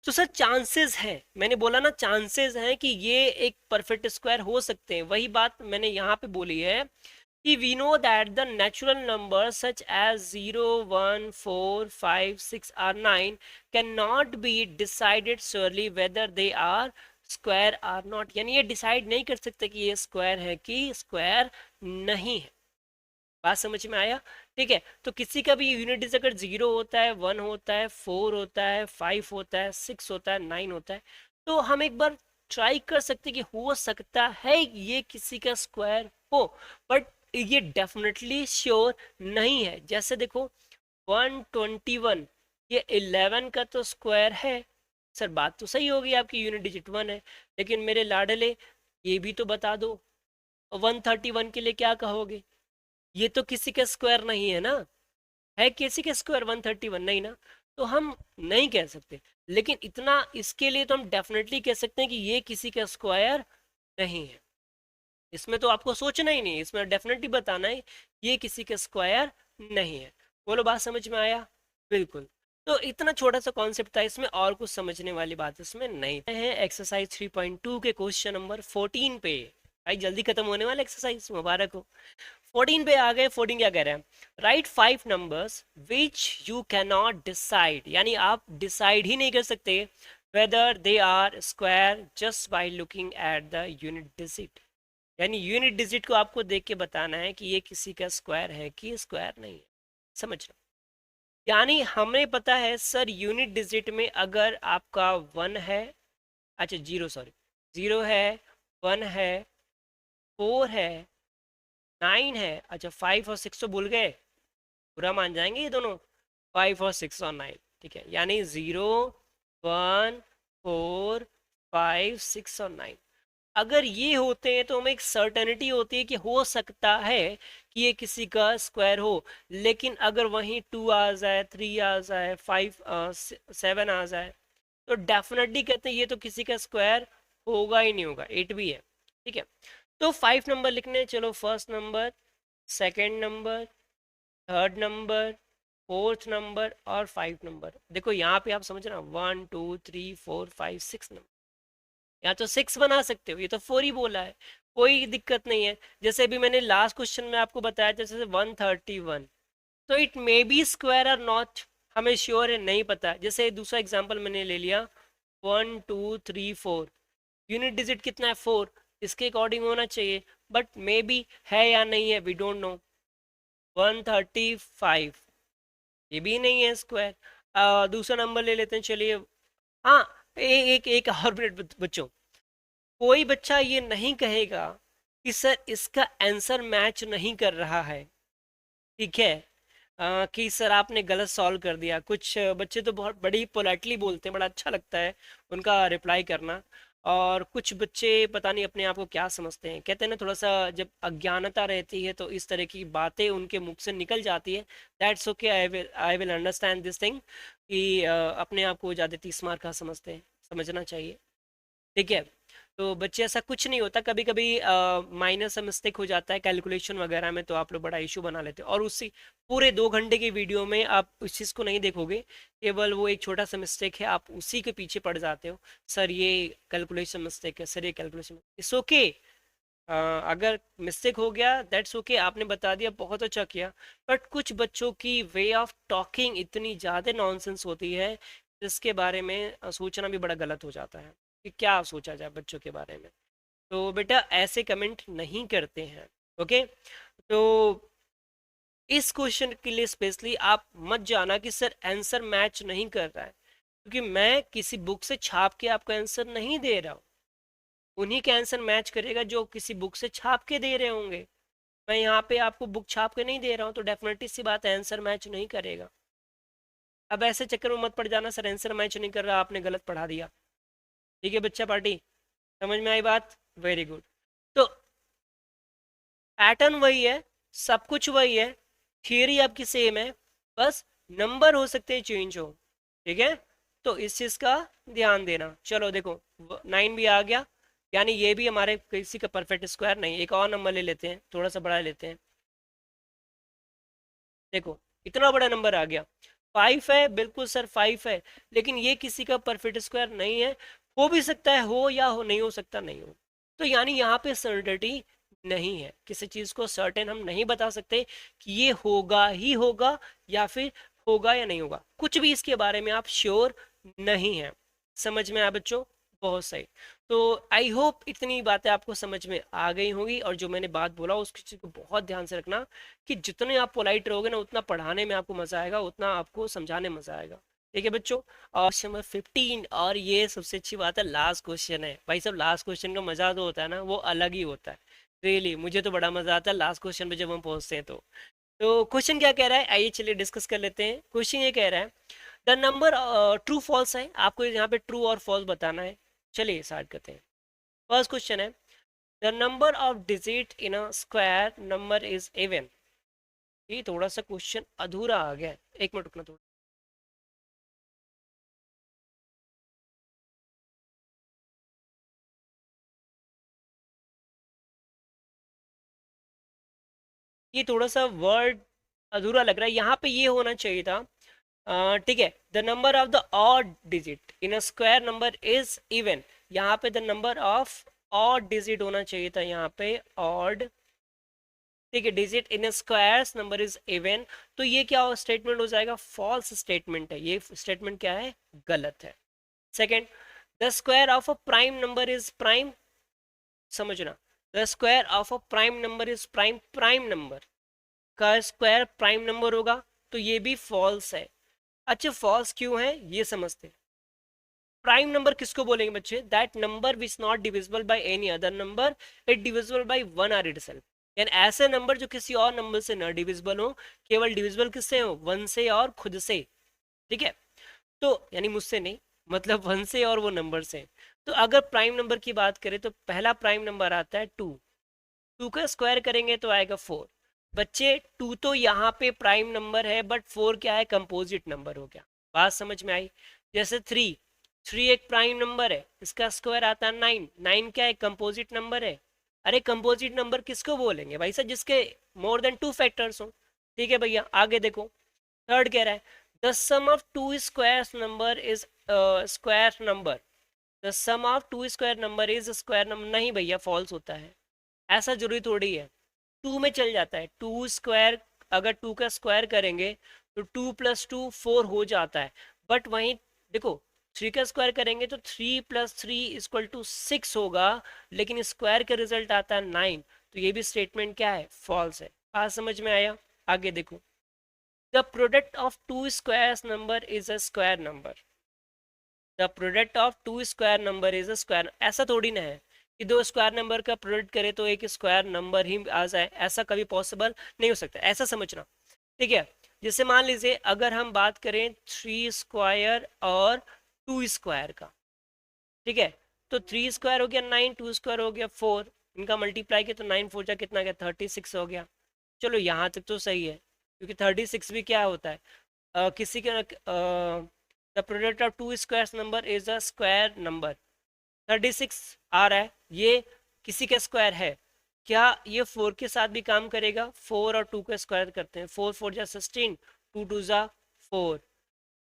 तो सर चांसेस है, मैंने बोला ना चांसेस हैं कि ये एक परफेक्ट स्क्वायर हो सकते हैं, वही बात मैंने यहाँ पे बोली है कि we know that the natural numbers such as 0, 1, 4, 5, 6 or 9 cannot be decided surely whether they are square or not. यानी ये डिसाइड नहीं कर सकते कि ये स्क्वायर है कि स्क्वायर नहीं है। बात समझ में आया? ठीक है, तो किसी का भी यूनिट डिजिट अगर 0 होता है, 1 होता है, 4 होता है, 5 होता है, 6 होता है, 9 होता है, तो हम एक बार ट्राई कर सकते कि हो सकता है ये किसी का स्क्वायर हो, बट ये डेफिनेटली श्योर नहीं है। जैसे देखो 121 ये 11 का तो स्क्वायर है। सर बात तो सही होगी, आपकी यूनिट डिजिट 1 है, लेकिन मेरे लाडले ये भी तो बता दो 131 के लिए क्या कहोगे? ये तो किसी का स्क्वायर नहीं है ना, है किसी का स्क्वायर 131 नहीं ना, तो हम नहीं कह सकते। लेकिन इतना इसके लिए तो हम डेफिनेटली कह सकते हैं कि ये किसी का स्क्वायर नहीं है। इसमें तो आपको सोचना ही नहीं, इसमें डेफिनेटली बताना है ये किसी का स्क्वायर नहीं है। बोलो बात समझ में आया? बिल्कुल। तो इतना छोटा सा कॉन्सेप्ट था इसमें, और कुछ समझने वाली बात इसमें नहीं है। एक्सरसाइज 3.2 के क्वेश्चन नंबर 14 पे। भाई जल्दी खत्म होने वाला एक्सरसाइज, मुबारक हो। 14 पे आ गए। 14 क्या कह रहे हैं? Right 5 numbers which you can not decide, यानी आप डिसाइड ही नहीं कर सकते whether they are square just by looking at the unit digit. यानी यूनिट डिजिट को आपको देख के बताना है कि ये किसी का स्क्वायर है कि स्क्वायर नहीं है। समझ लो, यानी हमें पता है सर यूनिट डिजिट में अगर आपका 1 है, अच्छा 0 सॉरी 0 है, 1 है, 4 है, 9 है, अच्छा 5 और 6 तो भूल गए, बुरा मान जाएंगे ये दोनों, 5 और 6 और 9। ठीक है, यानी 0, 1, 4, 5, 6 और 9 अगर ये होते हैं तो हमें एक सर्टेनिटी होती है कि हो सकता है कि ये किसी का स्क्वायर हो। लेकिन अगर वहीं 2 आ जाए, 3 आ जाए, 5 7 आ जाए, तो डेफिनेटली कहते हैं ये तो किसी का स्क्वायर होगा ही नहीं होगा। 8 भी है। ठीक है, तो 5 नंबर लिखने, चलो first number, second number, third number, fourth number और 5 नंबर। देखो यहाँ पे आप समझ रहे हो 1 2 3 4 5 6 नंबर, या तो 6 बना सकते हो, ये तो 4 ही बोला है, कोई दिक्कत नहीं है। जैसे अभी मैंने लास्ट क्वेश्चन में आपको बताया, जैसे 131, तो इट मे बी स्क्वायर और नॉट, हमें श्योर है नहीं पता। जैसे दूसरा एग्जांपल मैंने ले लिया 1 2 3 4, यूनिट डिजिट कितना है 4, इसके अकॉर्डिंग होना चाहिए, बट मे बी है या नहीं है, वी डोंट नो। 135 ये भी नहीं है स्क्वायर। दूसरा नंबर ले लेते हैं, चलिए। हाँ, एक एक और मिनट बच्चों, कोई बच्चा ये नहीं कहेगा कि सर इसका आंसर मैच नहीं कर रहा है। ठीक है, कि सर आपने गलत सॉल्व कर दिया। कुछ बच्चे तो बहुत बड़ी पोलाइटली बोलते हैं, बड़ा अच्छा लगता है उनका रिप्लाई करना। और कुछ बच्चे पता नहीं अपने आप को क्या समझते हैं, कहते हैं ना थोड़ा सा जब अज्ञानता रहती है तो इस तरह की बातें उनके मुख से निकल जाती है। That's okay, I will understand this thing कि अपने आप को ज़्यादा 30 मार्क का समझते हैं, समझना चाहिए। ठीक है, तो बच्चे ऐसा कुछ नहीं होता, कभी कभी माइनर सा मिस्टेक हो जाता है कैलकुलेशन वगैरह में, तो आप लोग बड़ा इशू बना लेते हो। और उसी पूरे 2 घंटे की वीडियो में आप उस चीज़ को नहीं देखोगे, केवल वो एक छोटा सा मिस्टेक है, आप उसी के पीछे पड़ जाते हो। सर ये कैलकुलेशन मिस्टेक है, सर ये कैलकुलेशन, इट्स ओके। अगर मिस्टेक हो गया दैट्स ओके, आपने बता दिया, बहुत अच्छा किया। बट कुछ बच्चों की वे ऑफ टॉकिंग इतनी ज़्यादा नॉनसेंस होती है, जिसके बारे में सोचना भी बड़ा गलत हो जाता है कि क्या सोचा जाए बच्चों के बारे में। तो बेटा ऐसे कमेंट नहीं करते हैं, ओके। तो इस क्वेश्चन के लिए स्पेशली आप मत जाना कि सर आंसर मैच नहीं कर रहा है, क्योंकि मैं किसी बुक से छाप के आपको आंसर नहीं दे रहा हूँ। उन्हीं के आंसर मैच करेगा जो किसी बुक से छाप के दे रहे होंगे। मैं यहाँ पे आपको बुक छाप के नहीं दे रहा हूँ, तो डेफिनेटली सी बात है आंसर मैच नहीं करेगा। अब ऐसे चक्कर में मत पड़ जाना सर आंसर मैच नहीं कर रहा, आपने गलत पढ़ा दिया। ठीक है बच्चा पार्टी, समझ में आई बात? Very good. तो पैटर्न वही है, सब कुछ वही है, थियरी आपकी सेम है, बस नंबर हो सकते हैं चेंज हो। ठीक है, तो इस चीज का ध्यान देना। चलो देखो 9 भी आ गया, यानी ये भी हमारे किसी का परफेक्ट स्क्वायर नहीं। एक और नंबर ले लेते हैं, थोड़ा सा बड़ा लेते हैं। देखो इतना बड़ा नंबर आ गया, 5 है, बिल्कुल सर 5 है, लेकिन ये किसी का परफेक्ट स्क्वायर नहीं है। हो भी सकता है हो, या हो नहीं हो सकता नहीं हो। तो यानी यहाँ पे सर्टेनिटी नहीं है। किसी चीज को सर्टेन हम नहीं बता सकते कि ये होगा ही होगा या फिर होगा या नहीं होगा, कुछ भी इसके बारे में आप श्योर नहीं है। समझ में आया बच्चों? बहुत सही। तो आई होप इतनी बातें आपको समझ में आ गई होंगी, और जो मैंने बात बोला उसकी चीज को बहुत ध्यान से रखना कि जितने आप पोलाइट रहोगे ना, उतना पढ़ाने में आपको मजा आएगा, उतना आपको समझाने में मजा आएगा। ठीक है बच्चों? और क्वेश्चन नंबर 15, और ये सबसे अच्छी बात है, लास्ट क्वेश्चन है भाई। सब लास्ट क्वेश्चन का मजा तो होता है ना, वो अलग ही होता है। रियली मुझे तो बड़ा मजा आता है लास्ट क्वेश्चन पे जब हम पहुंचते हैं। तो क्वेश्चन क्या कह रहा है, आइए चलिए डिस्कस कर लेते हैं। क्वेश्चन ये कह रहा है द नंबर, ट्रू फॉल्स है, आपको यहाँ पे ट्रू और फॉल्स बताना है। चलिए स्टार्ट करते हैं। फर्स्ट क्वेश्चन है the number of digit in a square number is even. ये थोड़ा सा क्वेश्चन अधूरा आ गया है, एक मिनट रुकना थोड़ा। ये थोड़ा सा वर्ड अधूरा लग रहा है, यहाँ पे ये होना चाहिए था। ठीक है, the number of the odd digit in a square number is even. यहाँ पे the number of odd digit होना चाहिए था, यहाँ पे ऑड। ठीक है, digit in squares number is even. तो ये क्या स्टेटमेंट हो जाएगा? फॉल्स स्टेटमेंट है। ये स्टेटमेंट क्या है? गलत है। Second, the square of a prime number is prime. समझना, the square of a prime number is prime. Prime number का स्क्वायर प्राइम नंबर होगा, तो ये भी फॉल्स है। अच्छा, फॉल्स क्यों है ये समझते हैं। प्राइम नंबर किसको बोलेंगे बच्चे? That number which not divisible by any other number, it divisible by one or itself. यानी ऐसे नंबर जो किसी और नंबर से न डिविजिबल हो, केवल डिविजिबल किससे हो? वन से और खुद से। ठीक है, तो यानी मुझसे नहीं, मतलब वन से और वो नंबर से। तो अगर प्राइम नंबर की बात करें तो पहला प्राइम नंबर आता है टू। टू का स्क्वायर करेंगे तो आएगा फोर। बच्चे टू तो यहाँ पे प्राइम नंबर है, बट फोर क्या है? कंपोजिट नंबर हो गया। बात समझ में आई? जैसे थ्री, थ्री एक प्राइम नंबर है, इसका स्क्वायर आता है नाइन। नाइन क्या है? कंपोजिट नंबर है। अरे कंपोजिट नंबर किसको बोलेंगे भाई साहब? जिसके मोर देन टू फैक्टर्स हो। ठीक है भैया, आगे देखो। थर्ड कह रहा है the sum of two square number is square number. The sum of two square number is square number. नहीं भैया, फॉल्स होता है। ऐसा जरूरी थोड़ी है, टू में चल जाता है। टू स्क्वायर, अगर टू का स्क्वायर करेंगे तो टू प्लस टू फोर हो जाता है। बट वहीं देखो, थ्री का स्क्वायर करेंगे तो three plus three equal to six होगा, लेकिन स्क्वायर का रिजल्ट आता है नाइन। तो ये भी स्टेटमेंट क्या है? फॉल्स है। बात समझ में आया? आगे देखो, the product of two square number is a square number. The product of two square number is a square. ऐसा थोड़ी ना है कि दो स्क्वायर नंबर का प्रोडक्ट करे तो एक स्क्वायर नंबर ही आ जाए, ऐसा कभी पॉसिबल नहीं हो सकता। ऐसा समझना। ठीक है, जैसे मान लीजिए अगर हम बात करें थ्री स्क्वायर और टू स्क्वायर का। ठीक है, तो थ्री स्क्वायर हो गया नाइन, टू स्क्वायर हो गया फोर। इनका मल्टीप्लाई किया तो नाइन फोर जा कितना गया? 36 हो गया। चलो यहाँ तक तो सही है, क्योंकि 36 भी क्या होता है? किसी के the product of two square number is a square number. 36 आ रहा है, ये किसी का स्क्वायर है। क्या ये फोर के साथ भी काम करेगा? फोर और टू का स्क्वायर करते हैं, फोर फोर जा 16, टू टू जा फोर,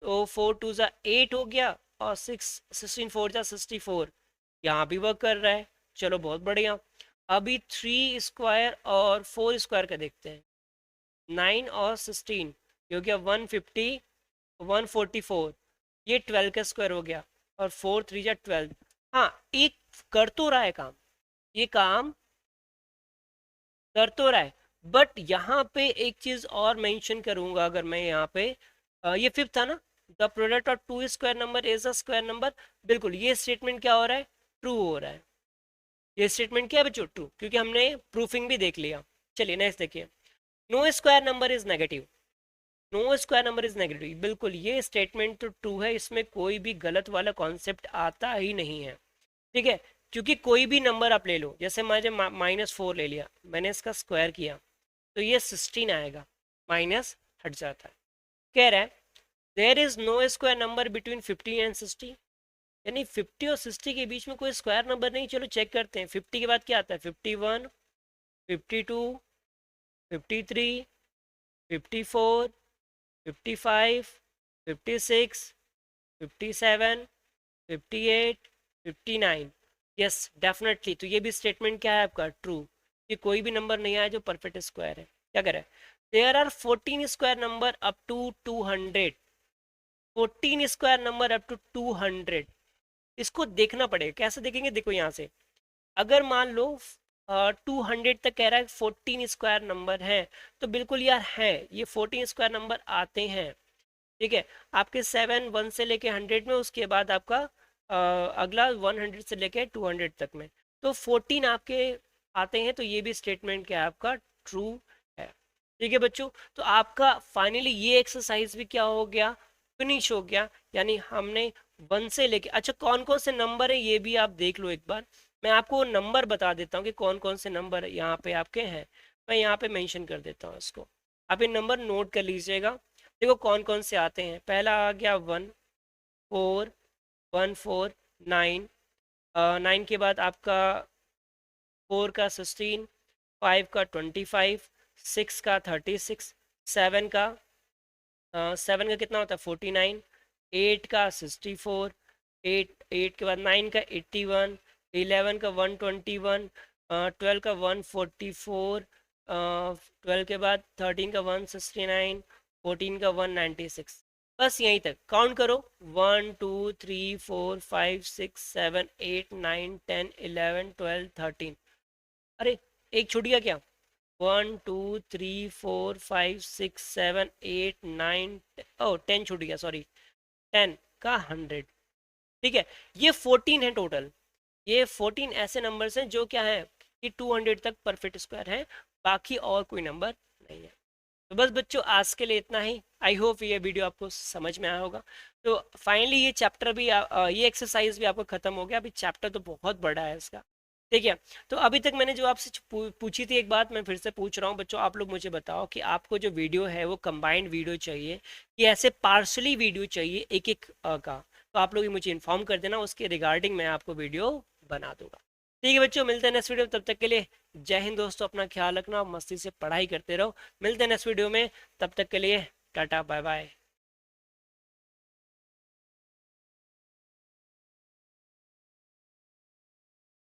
तो फोर टू जा एट हो गया, और सिक्स 16 फोर जा 64। यहाँ भी वर्क कर रहा है। चलो बहुत बढ़िया। अभी थ्री स्क्वायर और फोर स्क्वायर का देखते हैं। नाइन और 16, ये हो गया 150, 144। ये 12 का स्क्वायर हो गया, और फोर थ्री जा 12। हाँ, एक कर तो रहा है काम, ये काम कर तो रहा है। बट यहाँ पे एक चीज और मेंशन करूंगा, अगर मैं यहाँ पे ये फिफ्थ था ना, the product of two square number is a square number. बिल्कुल, ये स्टेटमेंट क्या हो रहा है? ट्रू हो रहा है। ये स्टेटमेंट क्या है बच्चों? ट्रू, क्योंकि हमने प्रूफिंग भी देख लिया। चलिए नेक्स्ट देखिए, no square number is negative. No square number is negative, बिल्कुल ये स्टेटमेंट तो ट्रू है, इसमें कोई भी गलत वाला कॉन्सेप्ट आता ही नहीं है। ठीक है, क्योंकि कोई भी नंबर आप ले लो, जैसे मैंने माइनस फोर ले लिया, मैंने इसका स्क्वायर किया तो ये 16 आएगा, माइनस हट जाता है। कह रहा है there is no square number between 50 and 60। यानी 50 और 60 के बीच में कोई स्क्वायर नंबर नहीं। चलो चेक करते हैं, 50 के बाद क्या आता है? 51, 52, 53, 54, 55, 56, 57, 58, 59। यस डेफिनेटली, तो ये भी स्टेटमेंट क्या है आपका? ट्रू। कि कोई भी नंबर नहीं आया जो परफेक्ट स्क्वायर है। क्या करें, there are 14 square number up to 200, 14 square number up to 200। इसको देखना पड़ेगा, कैसे देखेंगे, देखो यहाँ से अगर मान लो 200 तक कह रहा है 14 स्क्वायर नंबर है, तो बिल्कुल यार है, ये 14 स्क्वायर नंबर आते हैं। ठीक है, आपके 7 1 से लेके 100 में, उसके बाद आपका अगला 100 से लेके 200 तक में, तो 14 आपके आते हैं, तो ये भी स्टेटमेंट क्या है आपका, ट्रू है। ठीक है बच्चों, तो आपका फाइनली ये एक्सरसाइज भी क्या हो गया, फिनिश हो गया। यानी हमने 1 से लेके, अच्छा कौन कौन से नंबर है ये भी आप देख लो एक बार। मैं आपको नंबर बता देता हूँ कि कौन कौन से नंबर यहाँ पे आपके हैं। मैं यहाँ पे मेंशन कर देता हूँ इसको, आप ये नंबर नोट कर लीजिएगा। देखो कौन कौन से आते हैं, पहला आ गया 1 4, 1 4 9, 9 के बाद आपका 4 का 16, 5 का 25, 6 का 36, 7 का 7 का कितना होता है 49, 8 का 64, 8 के बाद 9 का 81, 11 का 121, 12 का 144, 12 के बाद 13 का 169, 14 का 196। बस यहीं तक काउंट करो, 1 2 3 4 5 6 7 8 9 10 11 12 13। अरे एक छूट गया क्या, 1 2 3 4 5 6 7 8 9, ओ 10 छूट गया, सॉरी 10 का 100। ठीक है, ये 14 है टोटल, ये 14 ऐसे नंबर्स हैं जो क्या है कि 200 तक परफेक्ट स्क्वायर है, बाकी और कोई नंबर नहीं है। तो बस बच्चों आज के लिए इतना ही। आई होप ये वीडियो आपको समझ में आया होगा। तो फाइनली ये चैप्टर भी ये एक्सरसाइज भी आपको खत्म हो गया। अभी चैप्टर तो बहुत बड़ा है इसका, ठीक है। तो अभी तक मैंने जो आपसे पूछी थी एक बात मैं फिर से पूछ रहा हूँ बच्चों, आप लोग मुझे बताओ कि आपको जो वीडियो है वो कंबाइंड वीडियो चाहिए कि ऐसे पार्शली वीडियो चाहिए एक एक का, तो आप लोग मुझे इन्फॉर्म कर देना, उसके रिगार्डिंग मैं आपको वीडियो बना दूंगा। ठीक है बच्चों, मिलते हैं नेक्स्ट वीडियो में, तब तक के लिए जय हिंद दोस्तों, अपना ख्याल रखना, मस्ती से पढ़ाई करते रहो। मिलते हैं नेक्स्ट वीडियो में, तब तक के लिए टाटा बाय बाय।